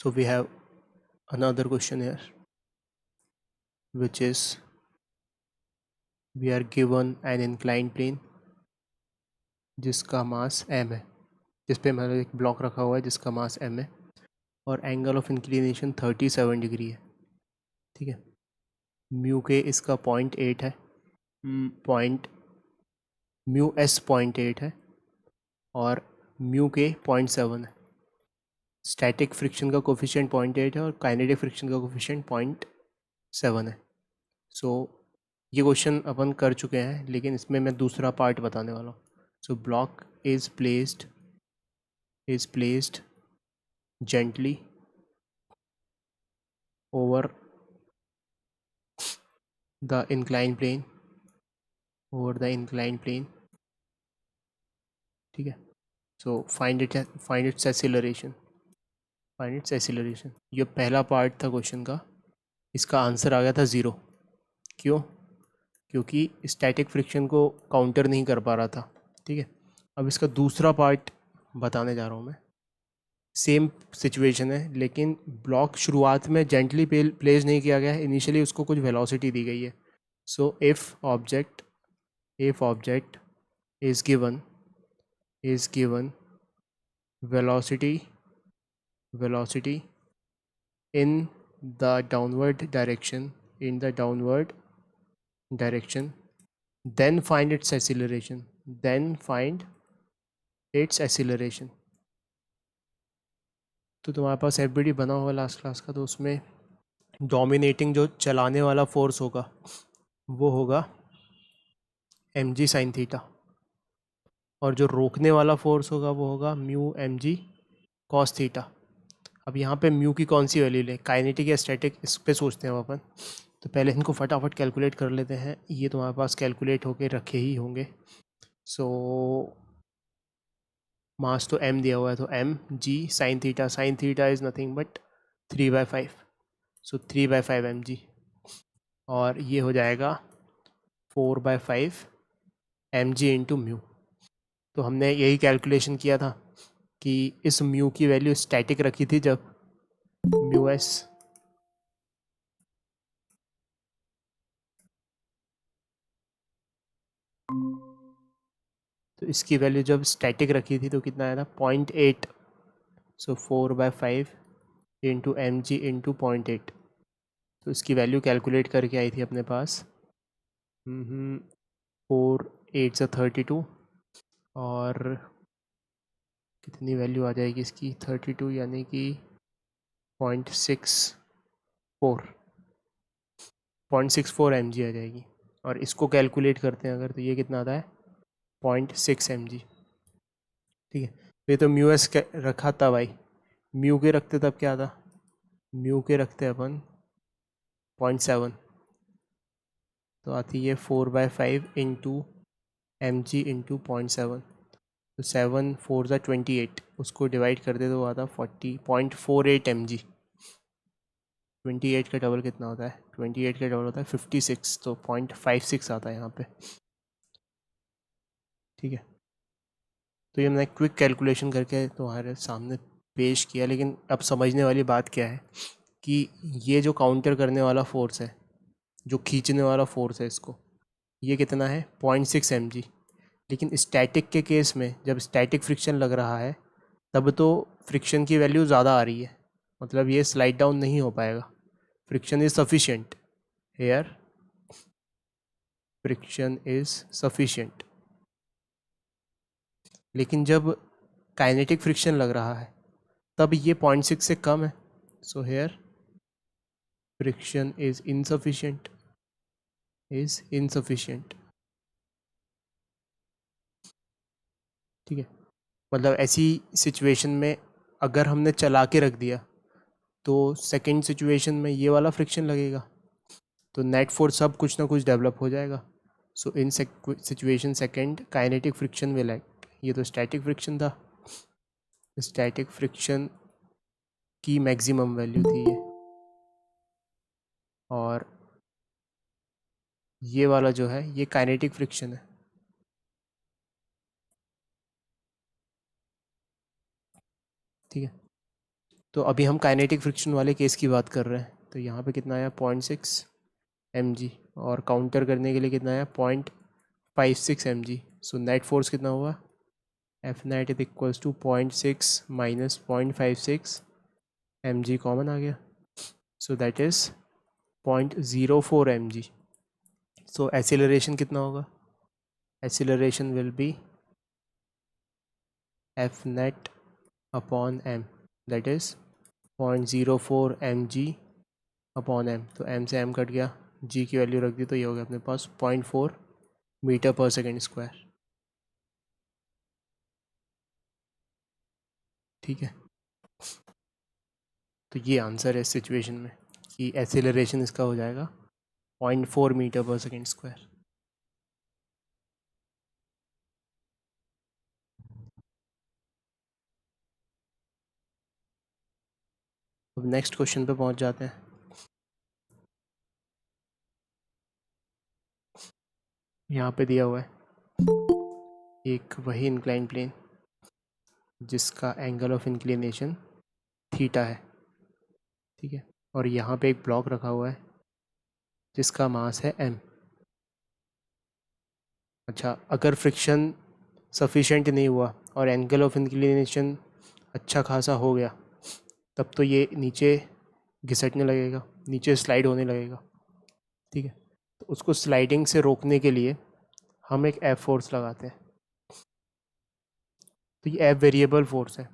So we have another question here, which is we are given an inclined plane जिसका मास m है, जिस पे हमारा एक ब्लॉक रखा हुआ है जिसका मास m है और एंगल ऑफ इंक्लिनेशन 37 डिग्री है। ठीक है, म्यू के इसका 0.8 है, म्यू एस 0.8 है और म्यू के 0.7 है। स्टैटिक फ्रिक्शन का कोफिशिएंट 0.8 है और काइनेटिक फ्रिक्शन का कोफिशिएंट 0.7 है। सो ये क्वेश्चन अपन कर चुके हैं, लेकिन इसमें मैं दूसरा पार्ट बताने वाला हूँ। So block is placed gently over the inclined plane, ठीक है। So find its acceleration. ये पहला पार्ट था क्वेश्चन का, इसका आंसर आ गया था 0। क्यों? क्योंकि स्टैटिक फ्रिक्शन को काउंटर नहीं कर पा रहा था। ठीक है, अब इसका दूसरा पार्ट बताने जा रहा हूँ मैं। सेम सिचुएशन है, लेकिन ब्लॉक शुरुआत में जेंटली प्लेस नहीं किया गया है, इनिशियली उसको कुछ वेलोसिटी दी गई है। So if object is given velocity in the downward direction, then find its acceleration। तो तुम्हारे पास एफबीडी बना हुआ लास्ट क्लास का, तो उसमें डोमिनेटिंग जो चलाने वाला फोर्स होगा वो होगा mg sin थीटा, और जो रोकने वाला फोर्स होगा वो होगा म्यू mg cos थीटा। अब यहाँ पे म्यू की कौन सी वैल्यू लें, काइनेटिक या स्टैटिक, इस पे सोचते हैं अपन। तो पहले इनको फटाफट कैलकुलेट कर लेते हैं। ये तुम्हारे पास कैलकुलेट होके रखे ही होंगे। सो मास तो m दिया हुआ है, तो m g sine theta is nothing but 3/5। So 3/5 mg, और ये हो जाएगा 4/5 mg इंटू म्यू। तो हमने यही कैलकुलेशन किया था कि इस म्यू की वैल्यू स्टैटिक रखी थी जब म्यू एस तो इसकी वैल्यू जब स्टैटिक रखी थी तो कितना आया था 0.8। सो 4/5 इंटू एम जी इंटू 0.8। तो इसकी वैल्यू कैलकुलेट करके आई थी अपने पास 4 8 से 32, और कितनी वैल्यू आ जाएगी इसकी 32 यानी कि 0.64 एम जी आ जाएगी। और इसको कैलकुलेट करते हैं अगर, तो ये कितना आता है 0.6 एम जी। ठीक है, तो ये तो म्यू एस रखा था भाई, म्यू के रखते तब क्या था, म्यू के रखते अपन 0.7, तो आती है 4/5 इंटू एम जी इंटू 0.7। तो 7 4 ज़ा 28, उसको डिवाइड कर दे तो वो आता 40.48 एम जी। 28 का डबल कितना होता है, 28 का डबल होता है 56, तो 0.56 आता है यहाँ पे। ठीक है, तो ये मैंने क्विक कैलकुलेशन करके तुम्हारे सामने पेश किया। लेकिन अब समझने वाली बात क्या है कि ये जो काउंटर करने वाला फोर्स है, जो खींचने वाला फोर्स है, इसको ये कितना है 0.6 एम जी। लेकिन स्टैटिक के केस में जब स्टैटिक फ्रिक्शन लग रहा है तब तो फ्रिक्शन की वैल्यू ज़्यादा आ रही है, मतलब ये स्लाइड डाउन नहीं हो पाएगा। Friction is sufficient here, friction is sufficient. लेकिन जब काइनेटिक फ्रिक्शन लग रहा है तब ये 0.6 से कम है। So here friction is insufficient. ठीक है, मतलब ऐसी सिचुएशन में अगर हमने चला के रख दिया तो सेकंड सिचुएशन में ये वाला फ्रिक्शन लगेगा, तो नेट फोर्स सब कुछ ना कुछ डेवलप हो जाएगा। So in situation second kinetic friction will act. ये तो स्टैटिक फ्रिक्शन था, स्टैटिक फ्रिक्शन की मैक्सिमम वैल्यू थी ये, और ये वाला जो है ये काइनेटिक फ्रिक्शन है। ठीक है, तो अभी हम काइनेटिक फ्रिक्शन वाले केस की बात कर रहे हैं, तो यहाँ पे कितना आया 0.6 mg, और काउंटर करने के लिए कितना आया 0.56 mg। सो नेट फोर्स कितना हुआ, F net is equals to 0.6 minus 0.56 mg, common आ गया, so that is 0.04 mg। So acceleration कितना होगा, acceleration will be F net upon m, that is 0.04 mg upon m। तो m से m कट गया, g की वैल्यू रख दी, तो ये हो गया अपने पास 0.4 मीटर पर सेकेंड स्क्वायर। ठीक है, तो ये आंसर है इस सिचुएशन में कि एक्सीलरेशन इसका हो जाएगा 0.4 मीटर पर सेकेंड स्क्वायर। अब नेक्स्ट क्वेश्चन पे पहुंच जाते हैं। यहाँ पे दिया हुआ है एक वही इंक्लाइन प्लेन जिसका एंगल ऑफ इंक्लिनेशन थीटा है, ठीक है, और यहाँ पे एक ब्लॉक रखा हुआ है जिसका मास है m। अच्छा, अगर फ्रिक्शन सफिशेंट नहीं हुआ और एंगल ऑफ इंक्लिनेशन अच्छा खासा हो गया, तब तो ये नीचे घिसटने लगेगा, नीचे स्लाइड होने लगेगा, ठीक है। तो उसको स्लाइडिंग से रोकने के लिए हम एक एफ फोर्स लगाते हैं। तो ये एफ वेरिएबल फोर्स है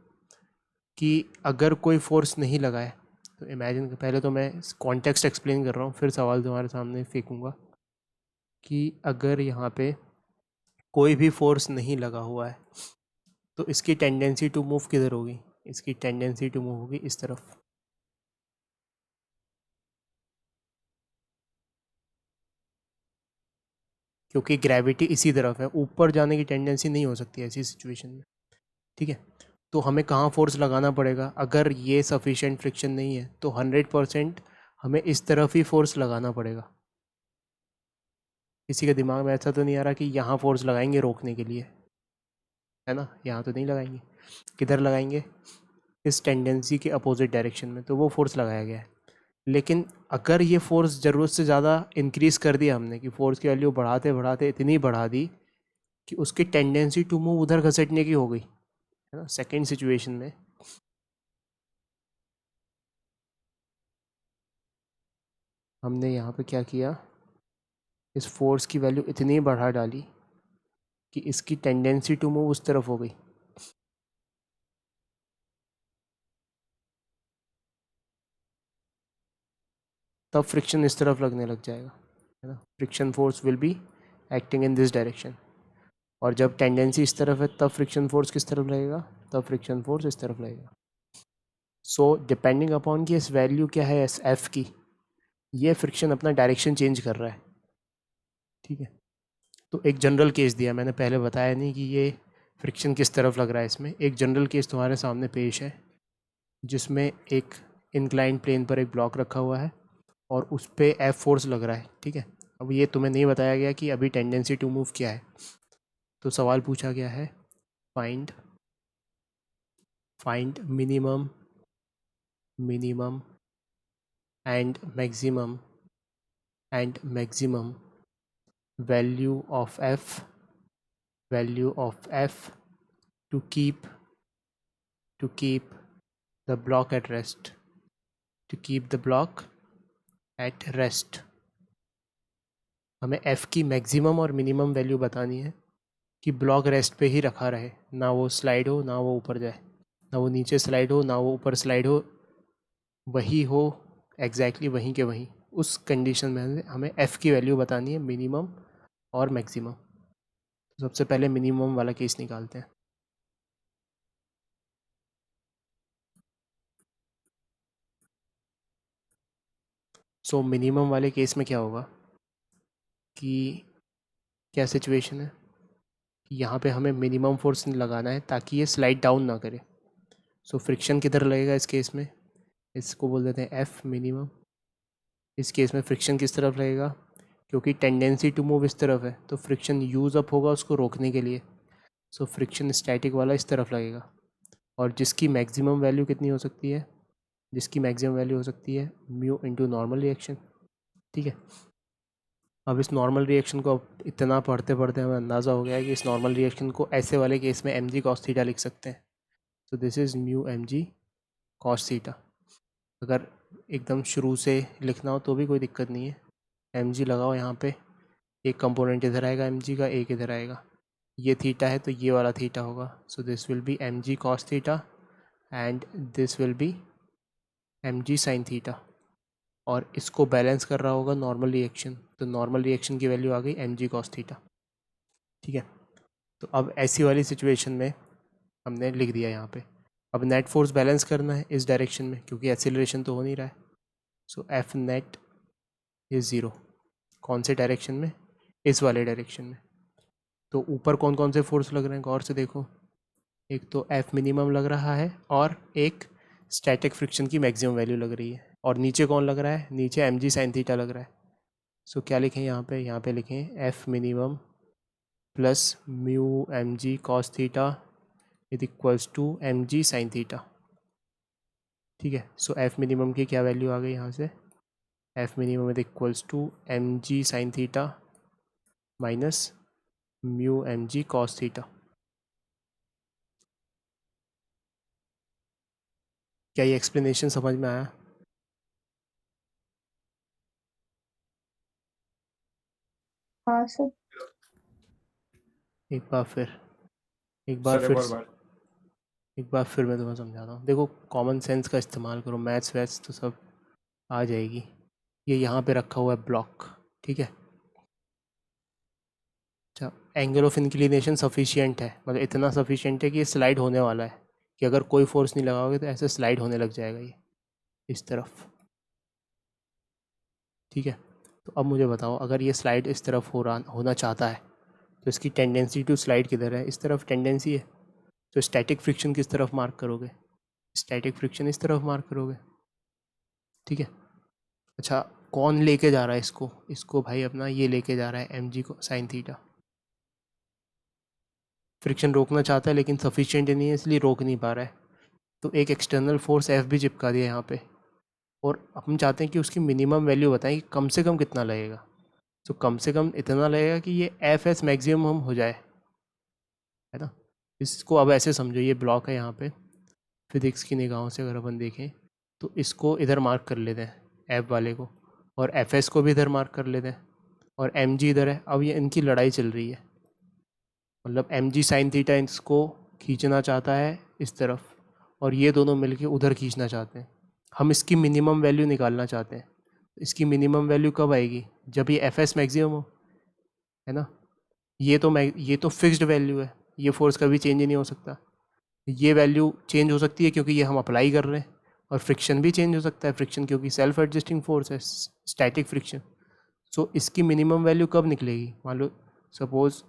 कि अगर कोई फोर्स नहीं लगा है, तो इमेजिन, पहले तो मैं कॉन्टेक्स्ट एक्सप्लेन कर रहा हूँ, फिर सवाल तुम्हारे सामने फेंकूंगा कि अगर यहाँ पे कोई भी फोर्स नहीं लगा हुआ है तो इसकी टेंडेंसी टू मूव किधर होगी, इसकी टेंडेंसी टू मूव होगी इस तरफ, क्योंकि ग्रेविटी इसी तरफ है, ऊपर जाने की टेंडेंसी नहीं हो सकती ऐसी सिचुएशन में, ठीक है। तो हमें कहाँ फोर्स लगाना पड़ेगा, अगर ये सफिशेंट फ्रिक्शन नहीं है तो 100% हमें इस तरफ ही फोर्स लगाना पड़ेगा। किसी के दिमाग में ऐसा तो नहीं आ रहा कि यहाँ फोर्स लगाएंगे रोकने के लिए, है ना, यहाँ तो नहीं लगाएंगे, किधर लगाएंगे, इस टेंडेंसी के अपोजिट डायरेक्शन में, तो वो फोर्स लगाया गया है। लेकिन अगर ये फोर्स ज़रूरत से ज़्यादा इंक्रीज़ कर दिया हमने, कि फोर्स की वैल्यू बढ़ाते बढ़ाते इतनी बढ़ा दी कि उसकी टेंडेंसी टू मूव उधर घसीटने की हो गई, है ना, सेकेंड सिचुएशन में हमने यहाँ पे क्या किया, इस फोर्स की वैल्यू इतनी बढ़ा डाली कि इसकी टेंडेंसी टू मूव उस तरफ हो गई। तब फ्रिक्शन इस तरफ लगने लग जाएगा, है ना, friction force will be acting in this direction. और जब टेंडेंसी इस तरफ है तब फ्रिक्शन फोर्स किस तरफ लगेगा, तब फ्रिक्शन फोर्स इस तरफ लगेगा। सो डिपेंडिंग अपॉन कि इस वैल्यू क्या है एस एफ की, ये फ्रिक्शन अपना डायरेक्शन चेंज कर रहा है, ठीक है। तो एक जनरल केस दिया, मैंने पहले बताया नहीं कि ये फ्रिक्शन किस तरफ लग रहा है, इसमें एक जनरल केस तुम्हारे सामने पेश है जिसमें एक इंक्लाइन प्लेन पर एक ब्लॉक रखा हुआ है और उस पर एफ फोर्स लग रहा है, ठीक है। अब ये तुम्हें नहीं बताया गया कि अभी टेंडेंसी टू मूव क्या है, तो सवाल पूछा गया है find minimum and maximum value of f to keep the block at rest, हमें f की मैक्सिमम और मिनिमम वैल्यू बतानी है कि ब्लॉक रेस्ट पे ही रखा रहे, ना वो स्लाइड हो ना वो ऊपर जाए, ना वो नीचे स्लाइड हो ना वो ऊपर स्लाइड हो, वही हो एग्जैक्टली वहीं के वहीं, उस कंडीशन में हमें f की वैल्यू बतानी है, मिनिमम और मैक्सिमम। तो सबसे पहले मिनिमम वाला केस निकालते हैं। सो मिनिमम वाले केस में क्या होगा कि क्या सिचुएशन है, यहाँ पे हमें मिनिमम फोर्स लगाना है ताकि ये स्लाइड डाउन ना करे। सो फ्रिक्शन किधर लगेगा इस केस में, इसको बोल देते हैं एफ मिनिमम। इस केस में फ्रिक्शन किस तरफ लगेगा, क्योंकि टेंडेंसी टू मूव इस तरफ है तो फ्रिक्शन यूज़ अप होगा उसको रोकने के लिए, सो फ्रिक्शन स्टैटिक वाला इस तरफ लगेगा, और जिसकी मैक्सिमम वैल्यू कितनी हो सकती है जिसकी मैक्सिमम वैल्यू हो सकती है म्यू इंटू नॉर्मल रिएक्शन। ठीक है, अब इस नॉर्मल रिएक्शन को अब इतना पढ़ते पढ़ते हमें अंदाज़ा हो गया है कि इस नॉर्मल रिएक्शन को ऐसे वाले केस में एम जी कॉस थीटा लिख सकते हैं। तो this is mu M g cos theta. अगर एकदम शुरू से लिखना हो तो भी कोई दिक्कत नहीं है, एम जी लगाओ यहाँ पे, एक कंपोनेंट इधर आएगा एम जी का, एक इधर आएगा, ये थीटा है तो ये वाला थीटा होगा। So this will be m g cos theta and this will be m g sine theta. और इसको बैलेंस कर रहा होगा नॉर्मल रिएक्शन, तो नॉर्मल रिएक्शन की वैल्यू आ गई एम जी कॉस थीटा। ठीक है, तो अब ऐसी वाली सिचुएशन में हमने लिख दिया यहाँ पे। अब नेट फोर्स बैलेंस करना है इस डायरेक्शन में, क्योंकि एक्सीलरेशन तो हो नहीं रहा है। So F net is zero. कौन से डायरेक्शन में? इस वाले डायरेक्शन में। तो ऊपर कौन कौन से फोर्स लग रहे हैं गौर से देखो। एक तो एफ मिनिमम लग रहा है और एक स्टैटिक फ्रिक्शन की मैक्सिमम वैल्यू लग रही है। और नीचे कौन लग रहा है? नीचे एम जी साइन थीटा लग रहा है। सो क्या लिखें यहाँ पे लिखें f minimum plus mu M g cos theta is equals to m g sine theta. ठीक है, सो एफ मिनिमम की क्या वैल्यू आ गई यहाँ से? F minimum is equals to m g sine theta minus mu M g cos theta. क्या ये एक्सप्लेनेशन समझ में आया? हाँ सर। एक बार फिर सर एक और बार। मैं तुम्हें समझाता हूँ। देखो, कॉमन सेंस का इस्तेमाल करो, मैथ्स वैथ्स तो सब आ जाएगी। ये यहाँ पे रखा हुआ है ब्लॉक, ठीक है। अच्छा, एंगल ऑफ इंक्लिनेशन सफिशिएंट है, मतलब इतना सफिशिएंट है कि ये स्लाइड होने वाला है, कि अगर कोई फोर्स नहीं लगाओगे तो ऐसे स्लाइड होने लग जाएगा ये इस तरफ। ठीक है, तो अब मुझे बताओ, अगर ये स्लाइड इस तरफ होना चाहता है तो इसकी टेंडेंसी टू स्लाइड किधर है? इस तरफ टेंडेंसी है। तो स्टैटिक फ्रिक्शन किस तरफ मार्क करोगे? स्टैटिक फ्रिक्शन इस तरफ मार्क करोगे। ठीक है, अच्छा, कौन लेके जा रहा है इसको? इसको भाई अपना ये लेके जा रहा है एम जी को साइन थीटा। फ्रिक्शन रोकना चाहता है लेकिन सफिशिएंट नहीं है, इसलिए रोक नहीं पा रहा है। तो एक एक्सटर्नल फोर्स एफ भी चिपका दिया यहाँ पे, और हम चाहते हैं कि उसकी मिनिमम वैल्यू बताएं कि कम से कम कितना लगेगा। तो कम से कम इतना लगेगा कि ये एफ एस मैक्सिमम हो जाए, है ना। इसको अब ऐसे समझो, ये ब्लॉक है यहाँ पे, फिजिक्स की निगाहों से अगर अपन देखें तो इसको इधर मार्क कर लेते हैं एफ वाले को, और एफ एस को भी इधर मार्क कर लेते हैं, और एम जी इधर है। अब ये इनकी लड़ाई चल रही है, मतलब एम जी साइन थीटा इसको खींचना चाहता है इस तरफ, और ये दोनों मिलके उधर खींचना चाहते हैं। हम इसकी मिनिमम वैल्यू निकालना चाहते हैं। इसकी मिनिमम वैल्यू कब आएगी? जब ये एफ एस मैक्सिमम हो, है ना। ये तो फिक्स्ड वैल्यू है, ये फोर्स कभी चेंज नहीं हो सकता। ये वैल्यू चेंज हो सकती है क्योंकि ये हम अप्लाई कर रहे हैं, और फ्रिक्शन भी चेंज हो सकता है, फ्रिक्शन क्योंकि सेल्फ एडजस्टिंग फोर्स है, स्टैटिक फ्रिक्शन। सो इसकी मिनिमम वैल्यू कब निकलेगी? मान लो suppose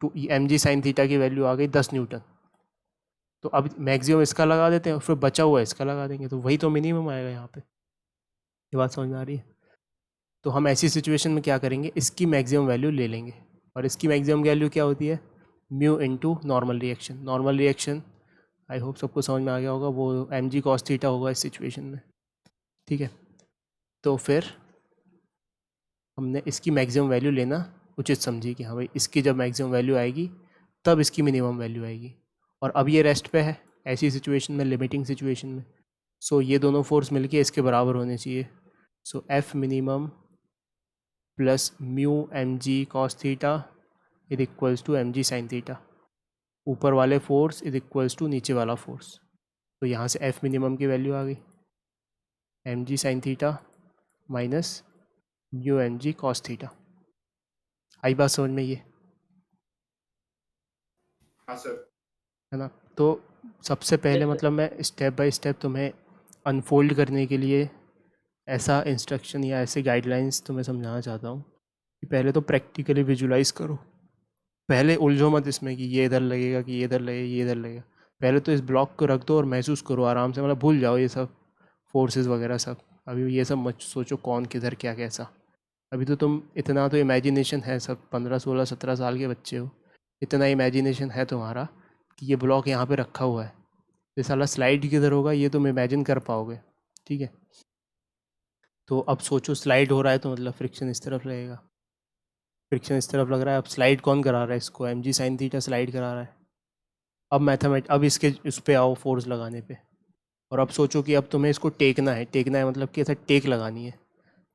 two m g sine theta की वैल्यू आ गई 10 न्यूटन, तो अब मैक्सिमम इसका लगा देते हैं और फिर बचा हुआ इसका लगा देंगे, तो वही तो मिनिमम आएगा यहाँ पे। ये बात समझ में आ रही है? तो हम ऐसी सिचुएशन में क्या करेंगे, इसकी मैक्सिमम वैल्यू ले लेंगे, और इसकी मैक्सिमम वैल्यू क्या होती है? Mu into normal reaction. Normal reaction I hope सबको समझ में आ गया होगा, वो एम जी कॉस थीटा होगा इस सिचुएशन में। ठीक है, तो फिर हमने इसकी मैक्सिमम वैल्यू लेना उचित समझी कि हाँ भाई, इसकी जब मैक्सिमम वैल्यू आएगी तब इसकी मिनिमम वैल्यू आएगी। और अब ये रेस्ट पे है ऐसी सिचुएशन में, लिमिटिंग सिचुएशन में। सो ये दोनों फोर्स मिलके इसके बराबर होने चाहिए। So f minimum plus mu M g cos theta is equals to m g sine theta. ऊपर वाले फोर्स इज इक्वल्स टू नीचे वाला फोर्स। तो यहाँ से एफ मिनिमम की वैल्यू आ गई m g sine theta minus mu M g cos theta. आई बात समझ में ये? हाँ सर। है ना। तो सबसे पहले मतलब मैं स्टेप बाय स्टेप तुम्हें अनफोल्ड करने के लिए ऐसा इंस्ट्रक्शन या ऐसे गाइडलाइंस तुम्हें समझाना चाहता हूँ कि पहले तो प्रैक्टिकली विजुलाइज करो। पहले उलझो मत इसमें कि ये इधर लगेगा कि ये इधर लगेगा, ये इधर लगेगा। पहले तो इस ब्लॉक को रख दो और महसूस करो आराम से, मतलब भूल जाओ ये सब फोर्सेस वगैरह सब। अभी ये सब मत सोचो कौन किधर क्या कैसा। अभी तो तुम इतना तो इमेजिनेशन है, सब 15 16 17 साल के बच्चे हो, इतना इमेजिनेशन है तुम्हारा कि ये ब्लॉक यहाँ पे रखा हुआ है, ये साला स्लाइड किधर होगा ये तुम इमेजिन कर पाओगे। ठीक है, तो अब सोचो स्लाइड हो रहा है तो मतलब फ्रिक्शन इस तरफ लगेगा, फ्रिक्शन इस तरफ लग रहा है। अब स्लाइड कौन करा रहा है इसको, m g sine theta slide करा रहा है। अब इसके उस पे आओ फोर्स लगाने पे, और अब सोचो कि अब तुम्हें इसको टेकना है मतलब कि ऐसा टेक लगानी है।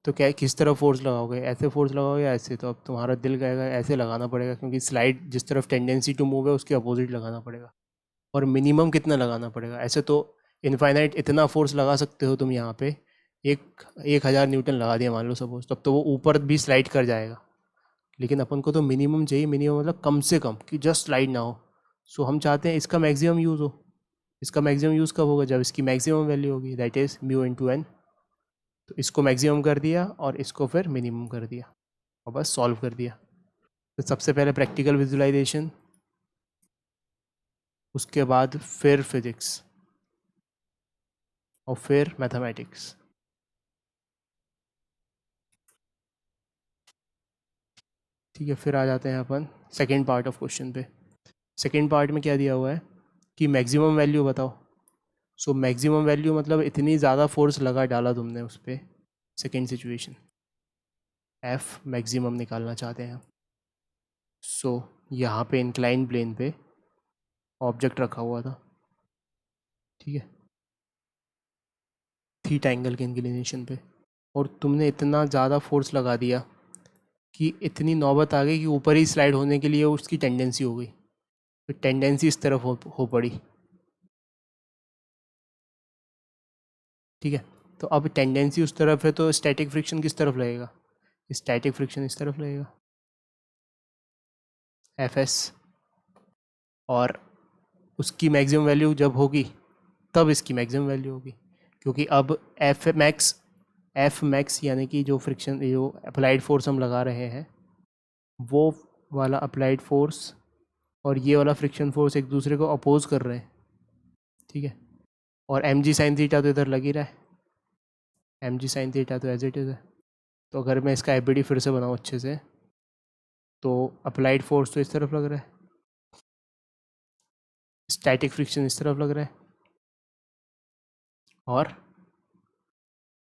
तो क्या किस तरफ फोर्स लगाओगे, ऐसे फोर्स लगाओगे या ऐसे? तो अब तुम्हारा दिल कहेगा ऐसे लगाना पड़ेगा, क्योंकि स्लाइड जिस तरफ टेंडेंसी टू मूव है उसके अपोजिट लगाना पड़ेगा। और मिनिमम कितना लगाना पड़ेगा? ऐसे तो इनफाइनाइट इतना फोर्स लगा सकते हो तुम यहाँ पे, 1,000 न्यूटन लगा दिया मान लो सपोज, तब तो वो ऊपर भी स्लाइड कर जाएगा। लेकिन अपन को तो मिनिमम चाहिए, मिनिमम मतलब कम से कम कि जस्ट स्लाइड ना हो। सो हम चाहते हैं इसका मैक्सिमम यूज़ हो। इसका मैक्सिमम यूज़ कब होगा? जब इसकी मैक्सिमम वैल्यू होगी, that is mu into n. तो इसको मैक्सिमम कर दिया और इसको फिर मिनिमम कर दिया और बस सॉल्व कर दिया। तो सबसे पहले प्रैक्टिकल विजुलाइजेशन, उसके बाद फिर फिजिक्स और फिर मैथमेटिक्स। ठीक है, फिर आ जाते हैं अपन सेकेंड पार्ट ऑफ क्वेश्चन पे। सेकेंड पार्ट में क्या दिया हुआ है कि मैक्सिमम वैल्यू बताओ। सो मैक्सिमम वैल्यू मतलब इतनी ज़्यादा फोर्स लगा डाला तुमने उस पर। सेकेंड सिचुएशन, एफ मैक्सिमम निकालना चाहते हैं। सो यहाँ पे इंक्लाइन प्लेन पे ऑब्जेक्ट रखा हुआ था, ठीक है, थीटा एंगल के इंक्लिनेशन पे, और तुमने इतना ज़्यादा फोर्स लगा दिया कि इतनी नौबत आ गई कि ऊपर ही स्लाइड होने के लिए उसकी टेंडेंसी हो गई। तो टेंडेंसी इस तरफ हो पड़ी, ठीक है। तो अब टेंडेंसी उस तरफ है तो स्टैटिक फ्रिक्शन किस तरफ लगेगा? स्टैटिक फ्रिक्शन इस तरफ लगेगा, एफ एस। और उसकी मैक्सिमम वैल्यू जब होगी तब इसकी मैक्सिमम वैल्यू होगी, क्योंकि अब एफ मैक्स यानी कि जो फ्रिक्शन, जो अप्लाइड फोर्स हम लगा रहे हैं, वो वाला अप्लाइड फोर्स और ये वाला फ्रिक्शन फोर्स एक दूसरे को अपोज कर रहे हैं, ठीक है। और एम जी साइन थीटा तो इधर लग ही रहा है, एम जी साइन थीटा तो एज इट इज़ है। तो अगर मैं इसका एफ फिर से बनाऊँ अच्छे से, तो अप्लाइड फोर्स तो इस तरफ लग रहा है, स्टैटिक फ्रिक्शन इस तरफ लग रहा है, और